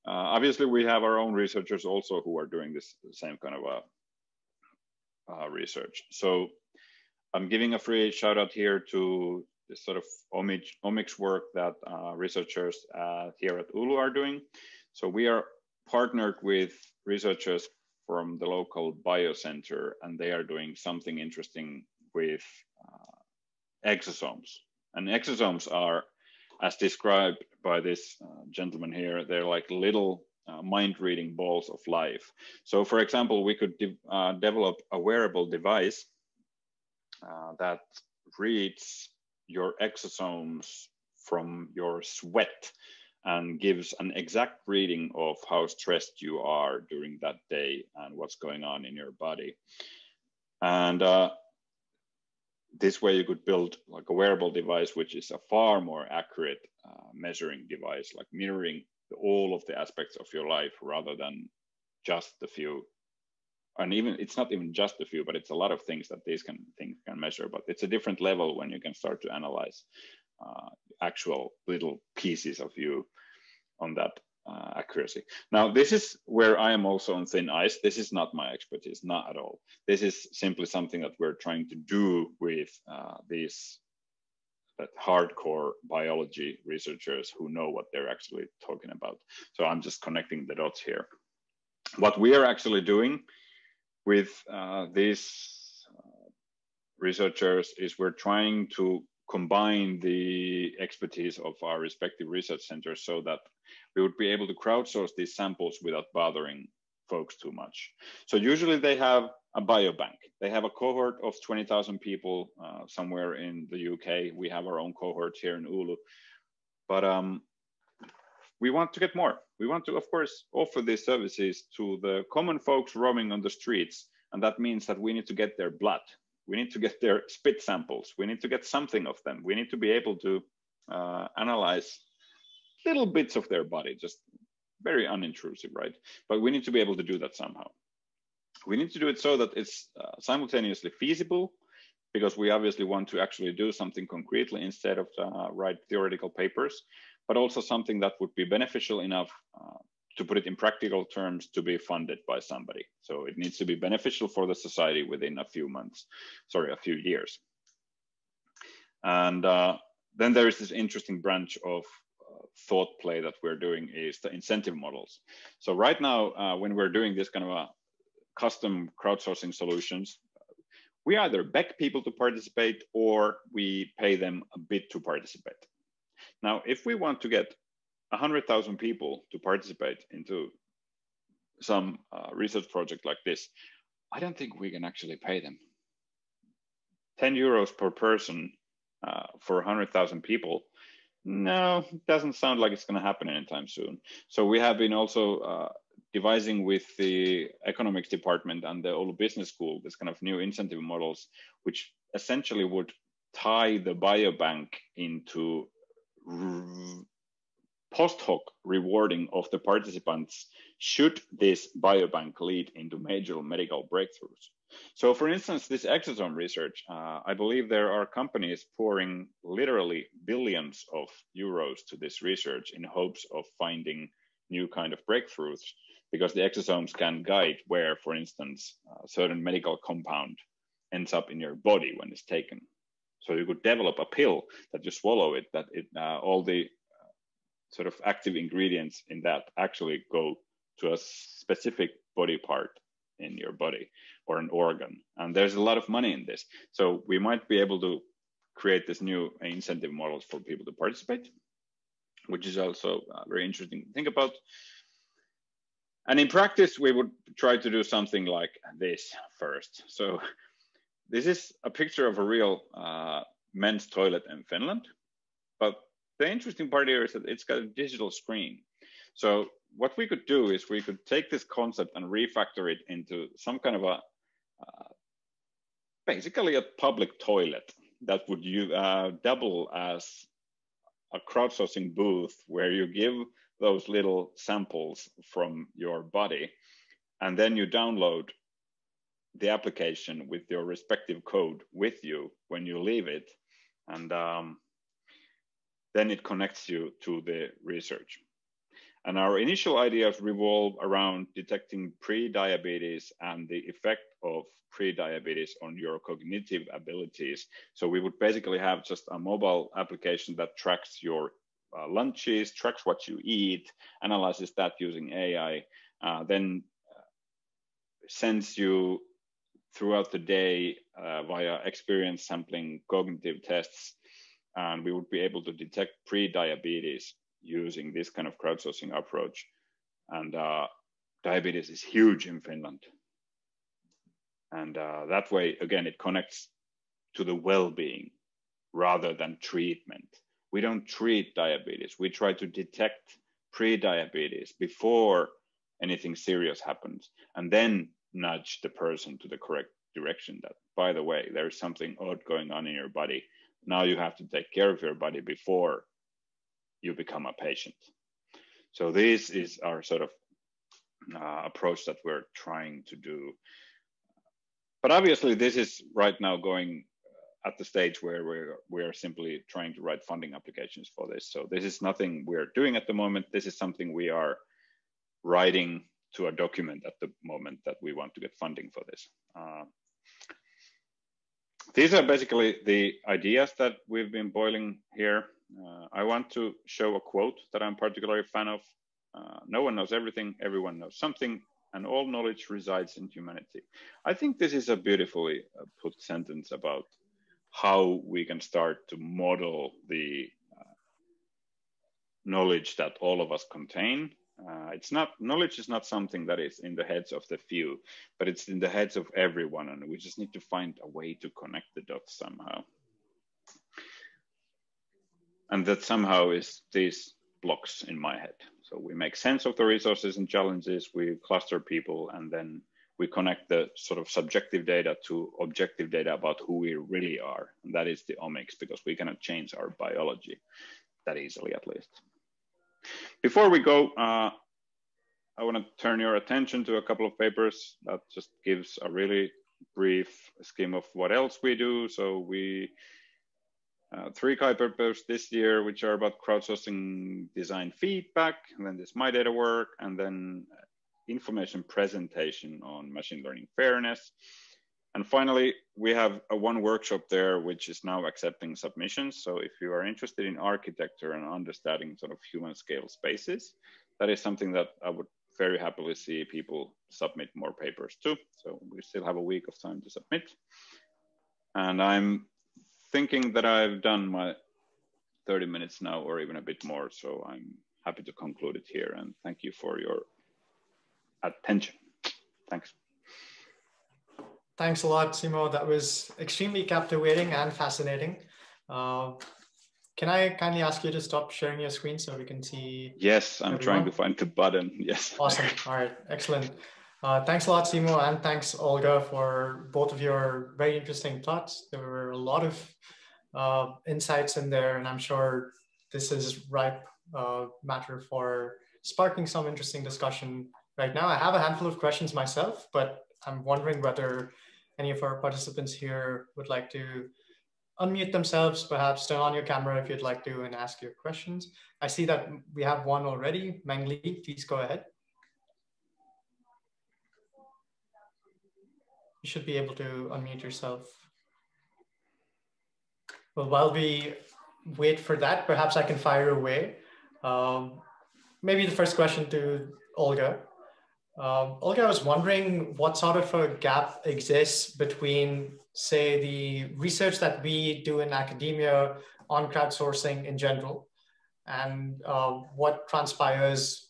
obviously we have our own researchers also who are doing this same kind of research. So I'm giving a free shout out here to this sort of omics work that researchers here at Oulu are doing. So we are partnered with researchers from the local biocenter, and they are doing something interesting with exosomes. And exosomes are, as described by this gentleman here, they're like little mind-reading balls of life. So for example, we could develop a wearable device that reads your exosomes from your sweat and gives an exact reading of how stressed you are during that day and what's going on in your body. And this way you could build like a wearable device, which is a far more accurate measuring device, like mirroring all of the aspects of your life rather than just a few. And even it's not even just a few, but it's a lot of things that these things can measure. But it's a different level when you can start to analyze actual little pieces of you on that accuracy. Now, this is where I am also on thin ice. This is not my expertise, not at all. This is simply something that we're trying to do with these hardcore biology researchers who know what they're actually talking about. So I'm just connecting the dots here. What we are actually doing with these researchers is we're trying to combine the expertise of our respective research centers so that we would be able to crowdsource these samples without bothering folks too much. So usually they have a biobank. They have a cohort of 20,000 people somewhere in the UK. We have our own cohort here in Oulu. But we want to get more. We want to, of course, offer these services to the common folks roaming on the streets. And that means that we need to get their blood. We need to get their spit samples. We need to get something of them. We need to be able to analyze little bits of their body, just very unintrusive, right? But we need to be able to do that somehow. We need to do it so that it's simultaneously feasible, because we obviously want to actually do something concretely instead of write theoretical papers, but also something that would be beneficial enough to put it in practical terms to be funded by somebody. So it needs to be beneficial for the society within a few years. And then there is this interesting branch of thought play that we're doing is the incentive models. So right now, when we're doing this kind of a custom crowdsourcing solutions, we either beg people to participate or we pay them a bit to participate. Now, if we want to get 100,000 people to participate into some research project like this, I don't think we can actually pay them. 10 euros per person for 100,000 people. No, it doesn't sound like it's going to happen anytime soon. So we have been also devising with the economics department and the Oulu Business School this kind of new incentive models, which essentially would tie the biobank into post hoc rewarding of the participants should this biobank lead into major medical breakthroughs. So for instance, this exosome research, I believe there are companies pouring literally billions of euros to this research in hopes of finding new kind of breakthroughs, because the exosomes can guide where, for instance, a certain medical compound ends up in your body when it's taken. So you could develop a pill that you swallow it, that all the sort of active ingredients in that actually go to a specific body part in your body or an organ. And there's a lot of money in this. So we might be able to create this new incentive models for people to participate, which is also very interesting to think about. And in practice, we would try to do something like this first. So this is a picture of a real men's toilet in Finland. But the interesting part here is that it's got a digital screen. So what we could do is we could take this concept and refactor it into some kind of a, basically a public toilet that would double as a crowdsourcing booth where you give those little samples from your body, and then you download the application with your respective code with you when you leave it. And then it connects you to the research. And our initial ideas revolve around detecting pre-diabetes and the effect of pre-diabetes on your cognitive abilities. So we would basically have just a mobile application that tracks your lunches, tracks what you eat, analyzes that using AI, then sends you throughout the day via experience sampling cognitive tests. And we would be able to detect pre-diabetes using this kind of crowdsourcing approach. And diabetes is huge in Finland. And that way, again, it connects to the well-being rather than treatment. We don't treat diabetes. We try to detect pre-diabetes before anything serious happens, and then nudge the person to the correct direction that, by the way, there's something odd going on in your body. Now you have to take care of your body before you become a patient. So this is our sort of approach that we're trying to do. But obviously this is right now going at the stage where we're simply trying to write funding applications for this. So this is nothing we're doing at the moment. This is something we are writing to a document at the moment that we want to get funding for this. These are basically the ideas that we've been boiling here. I want to show a quote that I'm particularly a fan of. No one knows everything, everyone knows something, and all knowledge resides in humanity. I think this is a beautifully put sentence about how we can start to model the knowledge that all of us contain. Knowledge is not something that is in the heads of the few, but it's in the heads of everyone, and we just need to find a way to connect the dots somehow. And that somehow is these blocks in my head. So we make sense of the resources and challenges, we cluster people, and then we connect the sort of subjective data to objective data about who we really are. And that is the omics, because we cannot change our biology that easily, at least. Before we go, I want to turn your attention to a couple of papers that just gives a really brief scheme of what else we do. So we 3 papers this year, which are about crowdsourcing design feedback, and then this My Data work, and then information presentation on machine learning fairness. And finally, we have one workshop there, which is now accepting submissions. So if you are interested in architecture and understanding sort of human scale spaces, that is something that I would very happily see people submit more papers to. So we still have a week of time to submit. And I'm thinking that I've done my 30 minutes now, or even a bit more. So I'm happy to conclude it here. And thank you for your attention. Thanks. Thanks a lot, Simo. That was extremely captivating and fascinating. Can I kindly ask you to stop sharing your screen so we can see? Yes, I'm everyone? trying to find the button. Yes. Awesome. All right. Excellent. Thanks a lot, Simo, and thanks, Olga, for both of your very interesting thoughts. There were a lot of insights in there, and I'm sure this is ripe matter for sparking some interesting discussion right now. I have a handful of questions myself, but I'm wondering whether any of our participants here would like to unmute themselves, perhaps turn on your camera if you'd like to and ask your questions. I see that we have one already. Mengli, please go ahead. You should be able to unmute yourself. Well, while we wait for that, perhaps I can fire away. Maybe the first question to Olga. Olga, I was wondering what sort of a gap exists between, say, the research that we do in academia on crowdsourcing in general and what transpires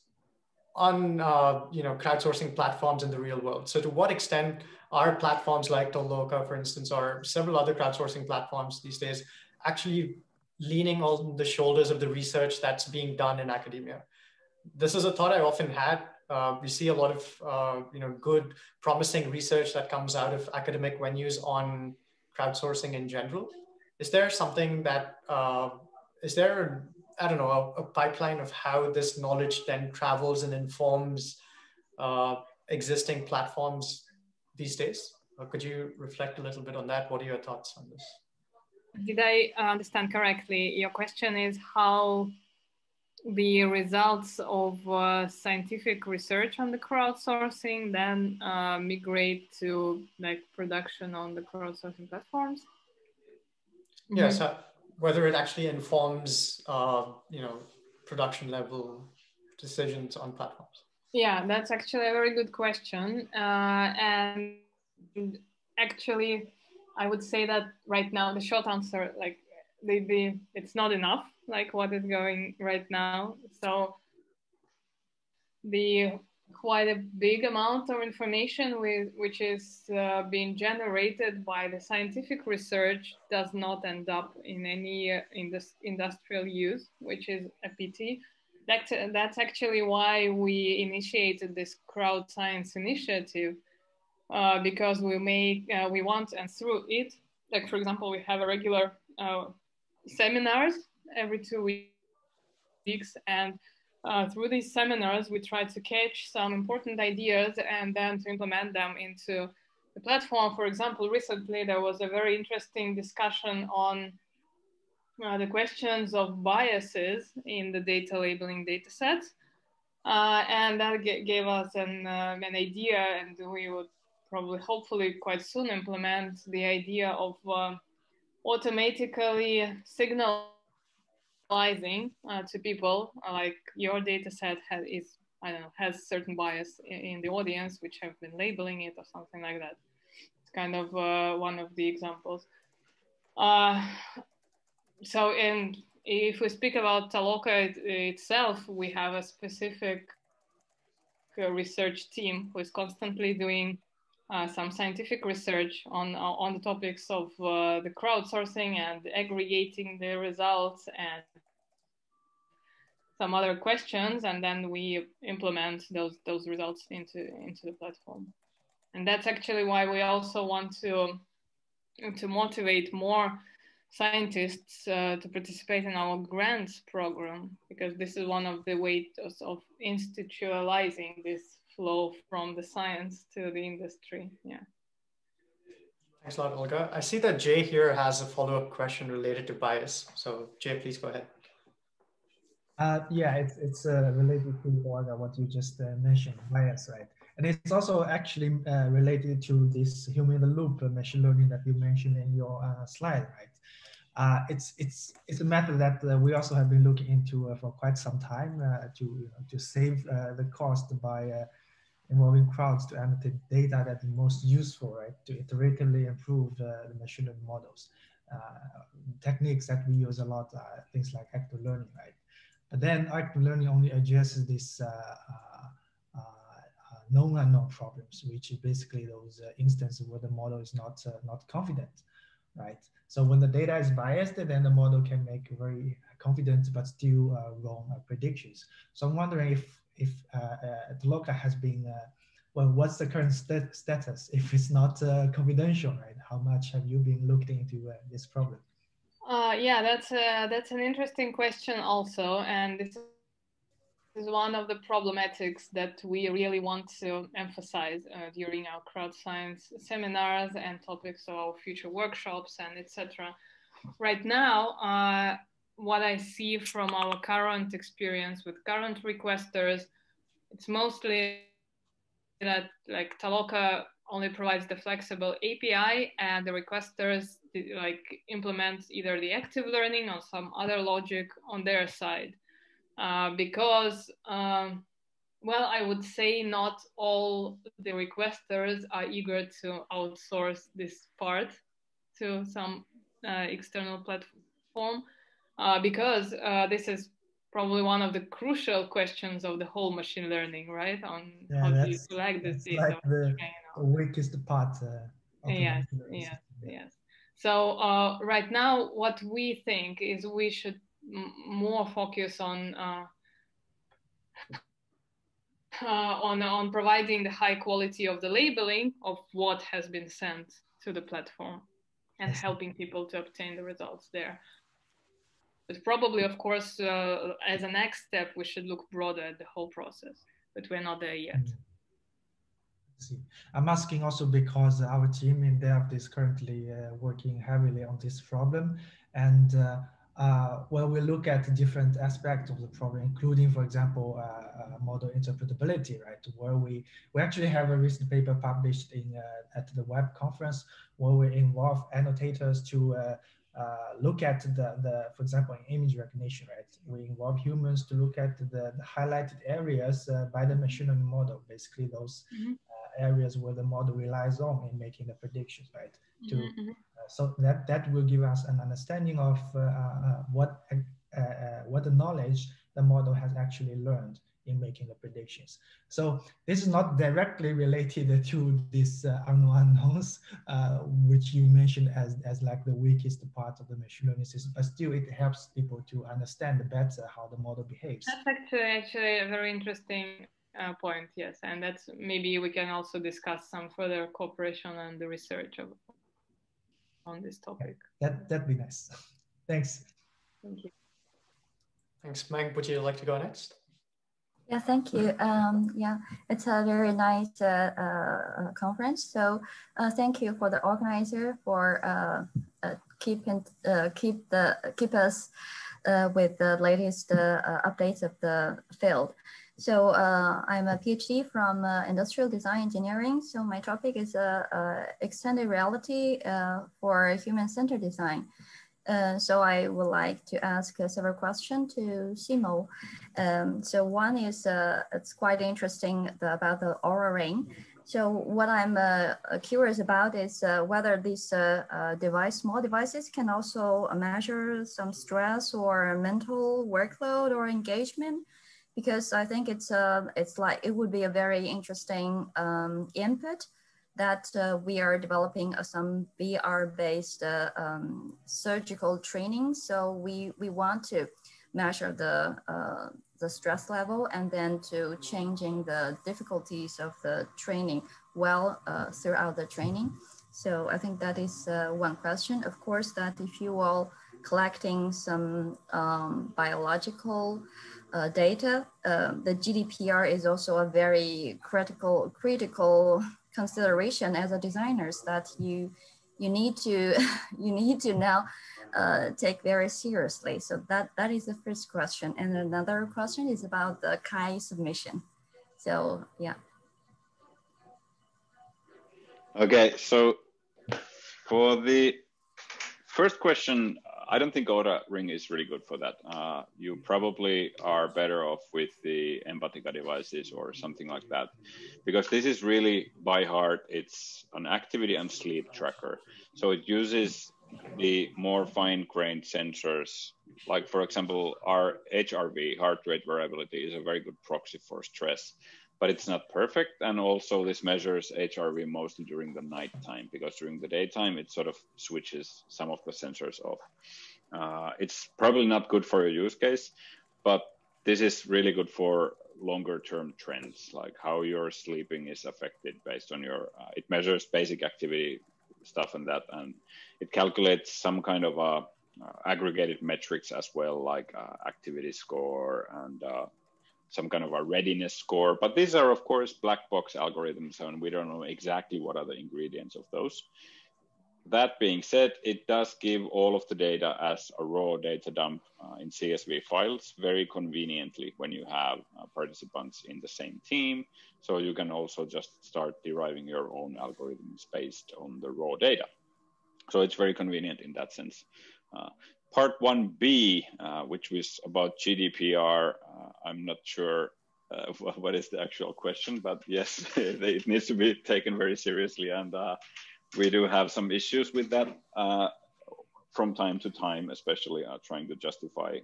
on crowdsourcing platforms in the real world. So to what extent are platforms like Toloka, for instance, or several other crowdsourcing platforms these days actually leaning on the shoulders of the research that's being done in academia? This is a thought I often had. We see a lot of good, promising research that comes out of academic venues on crowdsourcing in general. Is there something that, is there, I don't know, a pipeline of how this knowledge then travels and informs existing platforms these days? Or could you reflect a little bit on that? What are your thoughts on this? Did I understand correctly? Your question is how the results of scientific research on the crowdsourcing then migrate to like production on the crowdsourcing platforms? Yes, whether it actually informs production level decisions on platforms. Yeah, that's actually a very good question. And actually, I would say that right now the short answer, like it's not enough, like what is going right now. So the quite a big amount of information which is being generated by the scientific research does not end up in any industrial use, which is a pity. That's actually why we initiated this crowd science initiative, because we want, and through it, like for example, we have a regular seminars every 2 weeks, and through these seminars, we try to catch some important ideas and then to implement them into the platform. For example, recently there was a very interesting discussion on the questions of biases in the data labeling data sets. And that gave us an idea, and we would probably, hopefully quite soon implement the idea of automatically signalizing to people like your data set has certain bias in the audience, which have been labeling it or something like that. It's kind of one of the examples. So if we speak about Toloka itself, we have a specific research team who is constantly doing some scientific research on the topics of the crowdsourcing and aggregating the results and some other questions, and then we implement those results into the platform. And that's actually why we also want to motivate more scientists to participate in our grants program, because this is one of the ways of institutionalizing this flow from the science to the industry. Yeah. Thanks a lot, Olga. I see that Jay here has a follow-up question related to bias. So Jay, please go ahead. Yeah, it's related to Olga, what you just mentioned, bias, right? And it's also actually related to this human-in-the-loop machine learning that you mentioned in your slide, right? It's a method that we also have been looking into for quite some time to save the cost by involving crowds to annotate data that is most useful, right? To iteratively improve the machine learning models. Techniques that we use a lot, things like active learning, right? But then active learning only addresses this known unknown problems, which is basically those instances where the model is not confident, right? So when the data is biased, then the model can make very confident but still wrong predictions. So I'm wondering if Taloka has been, well, what's the current status if it's not confidential, right? How much have you been looked into this problem? Yeah, that's an interesting question also, and this is one of the problematics that we really want to emphasize during our crowd science seminars and topics of our future workshops and etc. Right now, what I see from our current experience with current requesters, it's mostly that like Taloka only provides the flexible API, and the requesters like implement either the active learning or some other logic on their side. Because, well, I would say not all the requesters are eager to outsource this part to some external platform, because this is probably one of the crucial questions of the whole machine learning, right? On how do you select this data. Like the weakest part of yes, the yes, yes. So right now, what we think is we should more focus on providing the high quality of the labeling of what has been sent to the platform and helping people to obtain the results there. But probably, of course, as a next step, we should look broader at the whole process, but we're not there yet. I'm asking also because our team in depth is currently working heavily on this problem, and when we look at different aspects of the problem, including, for example, model interpretability, right? Where we actually have a recent paper published in at the web conference where we involve annotators to look at for example, in image recognition, right? We involve humans to look at the highlighted areas by the machine learning model, basically those areas where the model relies on in making the predictions, right? So that will give us an understanding of what the knowledge the model has actually learned in making the predictions. So this is not directly related to these unknowns, which you mentioned as like the weakest part of the machine learning system, but still it helps people to understand better how the model behaves. That's actually a very interesting point, yes, and that's maybe we can also discuss some further cooperation and the research on this topic. That'd be nice. Thanks. Thank you. Thanks, Meg. Would you like to go next? Yeah, thank you. Yeah, it's a very nice conference. So thank you for the organizer for keep us with the latest updates of the field. So I'm a PhD from industrial design engineering. So my topic is extended reality for human-centered design. So I would like to ask several questions to Simo. So one is, it's quite interesting about the Aura Ring. So what I'm curious about is whether these small devices can also measure some stress or mental workload or engagement, because I think it's like it would be a very interesting input that we are developing some VR-based surgical training. So we want to measure the stress level and then to changing the difficulties of the training throughout the training. So I think that is one question. Of course, that if you are collecting some biological data, the Gdpr is also a very critical consideration as a designers that you need to now take very seriously. So that is the first question. And another question is about the Kai submission. So yeah. Okay, so for the first question, I don't think Aura Ring is really good for that. You probably are better off with the Empatica devices or something like that, because this is really by heart, it's an activity and sleep tracker. So it uses the more fine-grained sensors, like for example, our HRV, heart rate variability, is a very good proxy for stress. but it's not perfect. And also this measures HRV mostly during the night time, because during the daytime, it sort of switches some of the sensors off. It's probably not good for a use case, but this is really good for longer term trends, like how your sleeping is affected based on your, it measures basic activity stuff and that, and it calculates some kind of aggregated metrics as well, like activity score and some kind of a readiness score. But these are, of course, black box algorithms, and we don't know exactly what are the ingredients of those. That being said, it does give all of the data as a raw data dump in CSV files very conveniently when you have participants in the same team. So you can also just start deriving your own algorithms based on the raw data. So it's very convenient in that sense. Part 1B, which was about GDPR, I'm not sure what is the actual question, but yes, it needs to be taken very seriously. And we do have some issues with that from time to time, especially trying to justify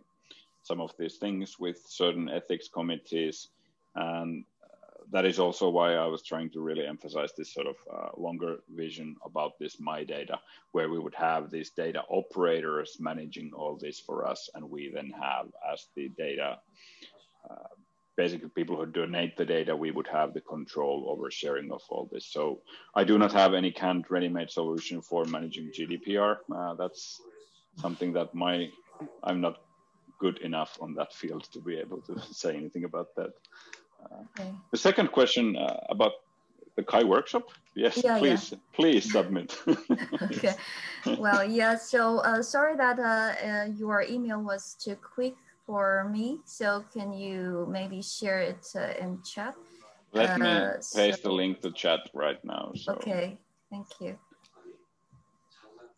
some of these things with certain ethics committees. And that is also why I was trying to really emphasize this sort of longer vision about this My Data, where we would have these data operators managing all this for us. And we then have, as the data, basically people who donate the data, we would have the control over sharing of all this. So I do not have any canned ready-made solution for managing GDPR. That's something that I'm not good enough on that field to be able to say anything about that. Okay. The second question about the Kai workshop. Yes, yeah, please submit. Okay. Well, yeah, so sorry that your email was too quick for me. So can you maybe share it in chat? Let me paste the link to chat right now. So. Okay, thank you.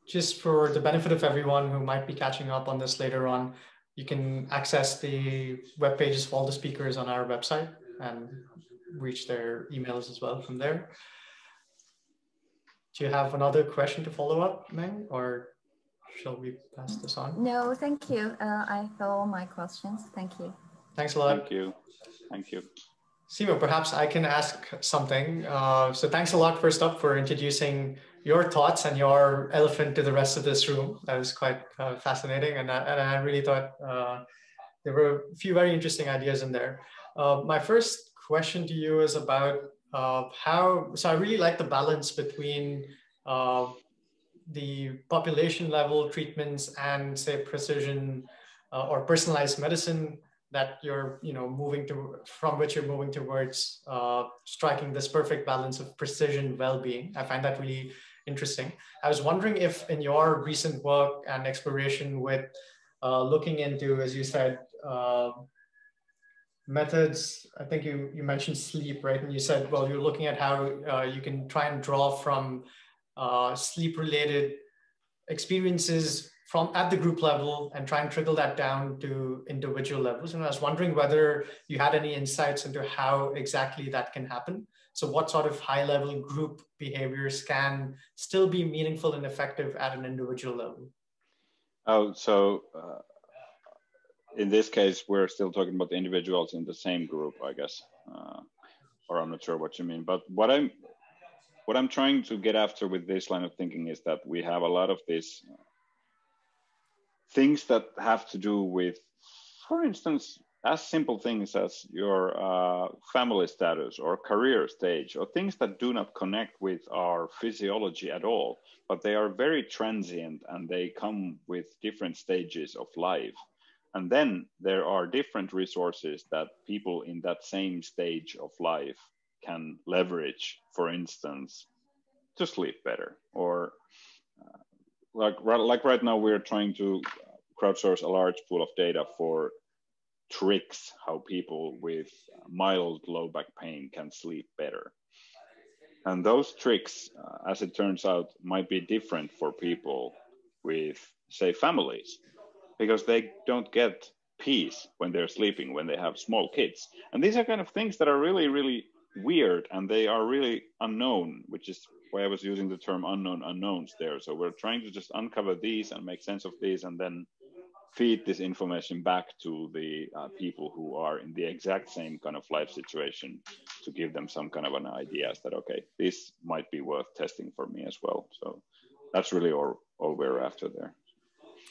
Just for the benefit of everyone who might be catching up on this later on, you can access the web pages of all the speakers on our website and reach their emails as well from there. Do you have another question to follow up, Meng, or shall we pass this on? No, thank you. I have all my questions. Thank you. Thanks a lot. Thank you. Thank you. Simo, perhaps I can ask something. So thanks a lot, first up, for introducing your thoughts and your elephant to the rest of this room. That was quite fascinating. And I really thought there were a few very interesting ideas in there. My first question to you is about so I really like the balance between the population level treatments and say precision or personalized medicine that you're from which you're moving towards striking this perfect balance of precision well-being. I find that really interesting. I was wondering if in your recent work and exploration with looking into, as you said, methods, I think you mentioned sleep, right? And you said, well, you're looking at how you can try and draw from sleep-related experiences at the group level and try and trickle that down to individual levels. And I was wondering whether you had any insights into how exactly that can happen. So what sort of high-level group behaviors can still be meaningful and effective at an individual level? Oh, so in this case, we're still talking about the individuals in the same group, I guess, or I'm not sure what you mean. But what I'm trying to get after with this line of thinking is that we have a lot of these things that have to do with, for instance, as simple things as your family status or career stage, or things that do not connect with our physiology at all, but they are very transient and they come with different stages of life. And then there are different resources that people in that same stage of life can leverage, for instance, to sleep better, or like right now we're trying to crowdsource a large pool of data for tricks how people with mild low back pain can sleep better. And those tricks, as it turns out, might be different for people with, say, families, because they don't get peace when they're sleeping, when they have small kids. And these are kind of things that are really, really weird, and they are really unknown, which is why I was using the term unknown unknowns there. So we're trying to just uncover these and make sense of these, and then feed this information back to the people who are in the exact same kind of life situation, to give them some kind of an idea that, okay, this might be worth testing for me as well. So that's really all we're after there.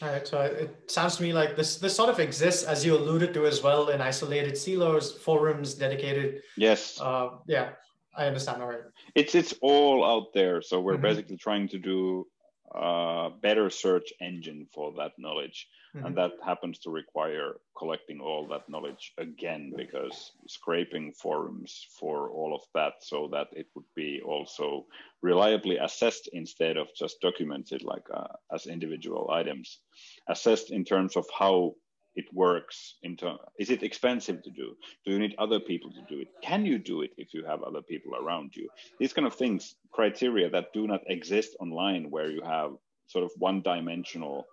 All right, so it sounds to me like this sort of exists, as you alluded to as well, in isolated silos, forums dedicated. Yes. Yeah, I understand. All right. It's all out there. So we're basically trying to do a better search engine for that knowledge. And that happens to require collecting all that knowledge again, because scraping forums for all of that so that it would be also reliably assessed instead of just documented like as individual items, assessed in terms of how it works. Is it expensive to do? Do you need other people to do it? Can you do it if you have other people around you? These kind of things, criteria that do not exist online, where you have sort of one-dimensional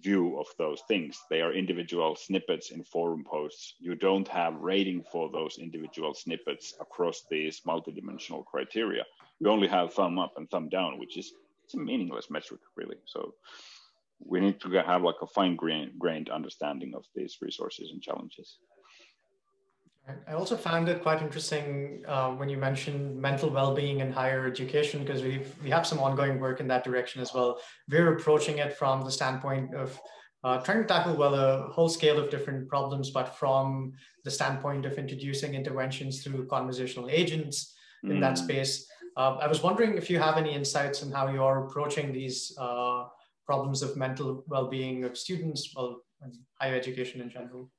view of those things. They are individual snippets in forum posts. You don't have rating for those individual snippets across these multidimensional criteria. You only have thumb up and thumb down, which is a meaningless metric, really. So we need to have like a fine-grained understanding of these resources and challenges. I also found it quite interesting when you mentioned mental well-being in higher education, because we have some ongoing work in that direction as well. We're approaching it from the standpoint of trying to tackle, well, a whole scale of different problems, but from the standpoint of introducing interventions through conversational agents in that space. I was wondering if you have any insights on how you're approaching these problems of mental well-being of students, well, and higher education in general.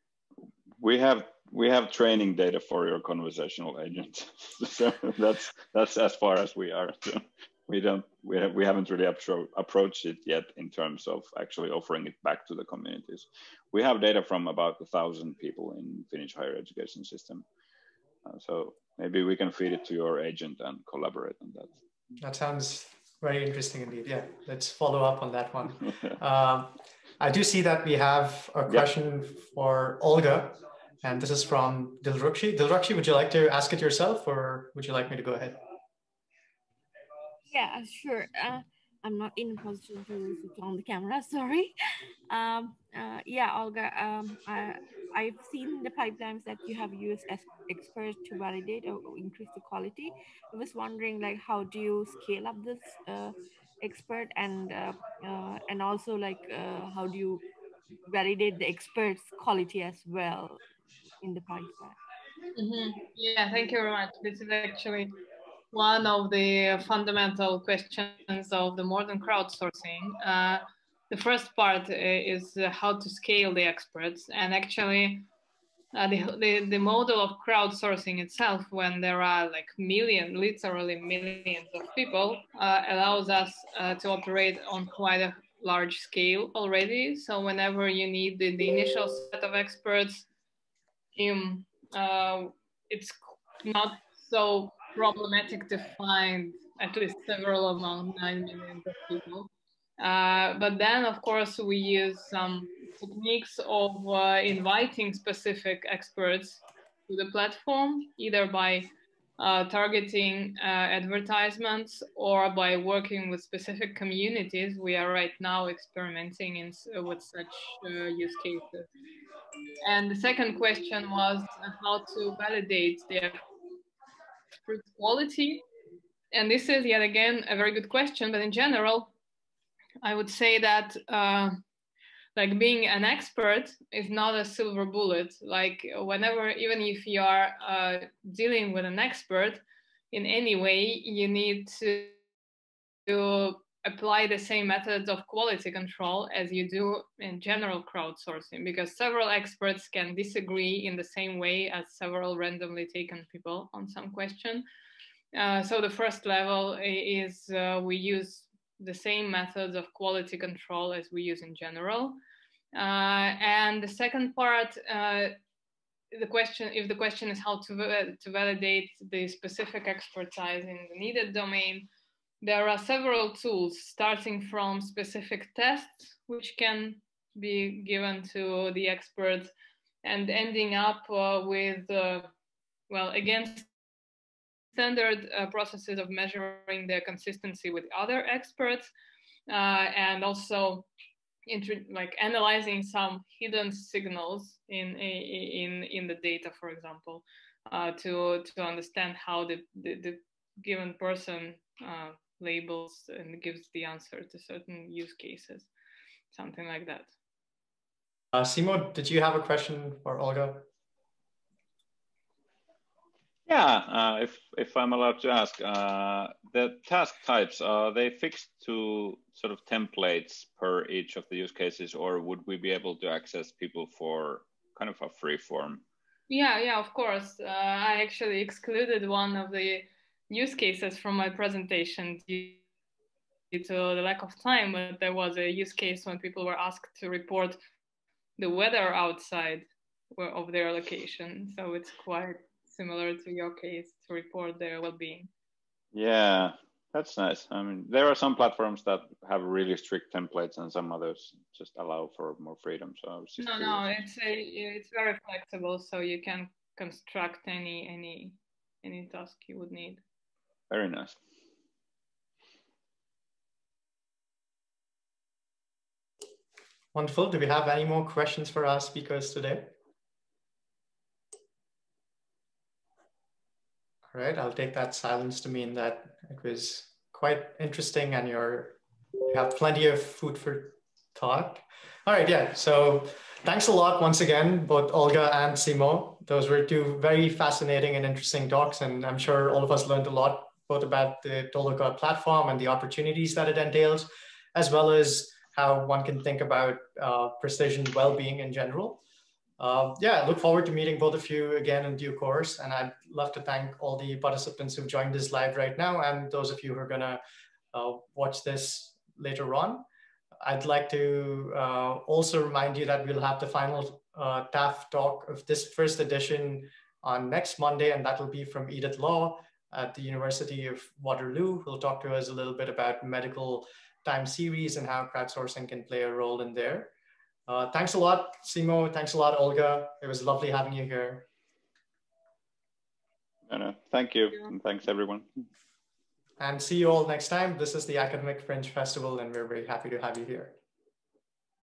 We have training data for your conversational agent. So that's as far as we are. So we haven't really approached it yet in terms of actually offering it back to the communities. We have data from about 1,000 people in Finnish higher education system. So maybe we can feed it to your agent and collaborate on that. That sounds very interesting indeed. Yeah, let's follow up on that one. I do see that we have a question for Olga, and this is from Dilrukshi. Dilrukshi, would you like to ask it yourself, or would you like me to go ahead? Yeah, sure. I'm not in a position to switch on the camera, sorry. Yeah, Olga, I've seen the pipelines that you have used as experts to validate or increase the quality. I was wondering, like, how do you scale up this expert, and also, like, how do you validate the expert's quality as well in the pipeline? Yeah, thank you very much. This is actually one of the fundamental questions of the modern crowdsourcing. The first part is how to scale the experts, and actually the model of crowdsourcing itself, when there are like literally millions of people, allows us to operate on quite a large scale already. So whenever you need the initial set of experts, it's not so problematic to find at least several among 9 million of people. But then, of course, we use some techniques of inviting specific experts to the platform, either by targeting advertisements or by working with specific communities. We are right now experimenting with such use cases. And the second question was how to validate the expert quality. And this is yet again a very good question, but in general, I would say that like being an expert is not a silver bullet. Like whenever, even if you are dealing with an expert in any way, you need to apply the same methods of quality control as you do in general crowdsourcing, because several experts can disagree in the same way as several randomly taken people on some question. So the first level is we use the same methods of quality control as we use in general. And the second part, if the question is how to validate the specific expertise in the needed domain, there are several tools, starting from specific tests, which can be given to the experts, and ending up with, well, again, standard processes of measuring their consistency with other experts, and also like analyzing some hidden signals in the data, for example, to understand how the given person labels and gives the answer to certain use cases, something like that. Simo, did you have a question for Olga? Yeah, if I'm allowed to ask, the task types, are they fixed to sort of templates per each of the use cases, or would we be able to access people for kind of a free form? Yeah, of course. I actually excluded one of the use cases from my presentation due to the lack of time, but there was a use case when people were asked to report the weather outside of their location. So it's quite similar to your case to report their well-being. Yeah, that's nice. I mean, there are some platforms that have really strict templates and some others just allow for more freedom. So I was just curious. No, it's very flexible, so you can construct any task you would need. Very nice. Wonderful. Do we have any more questions for our speakers today? All right, I'll take that silence to mean that it was quite interesting and you have plenty of food for thought. All right, yeah, so thanks a lot once again, both Olga and Simo. Those were two very fascinating and interesting talks, and I'm sure all of us learned a lot, both about the Toloka platform and the opportunities that it entails, as well as how one can think about precision well-being in general. Yeah, I look forward to meeting both of you again in due course. And I'd love to thank all the participants who've joined us live right now and those of you who are gonna watch this later on. I'd like to also remind you that we'll have the final TAF talk of this first edition on next Monday, and that will be from Edith Law at the University of Waterloo, who'll talk to us a little bit about medical time series and how crowdsourcing can play a role in there. Thanks a lot, Simo. Thanks a lot, Olga. It was lovely having you here. Thank you, and thanks everyone. And see you all next time. This is the Academic Fringe Festival, and we're very happy to have you here.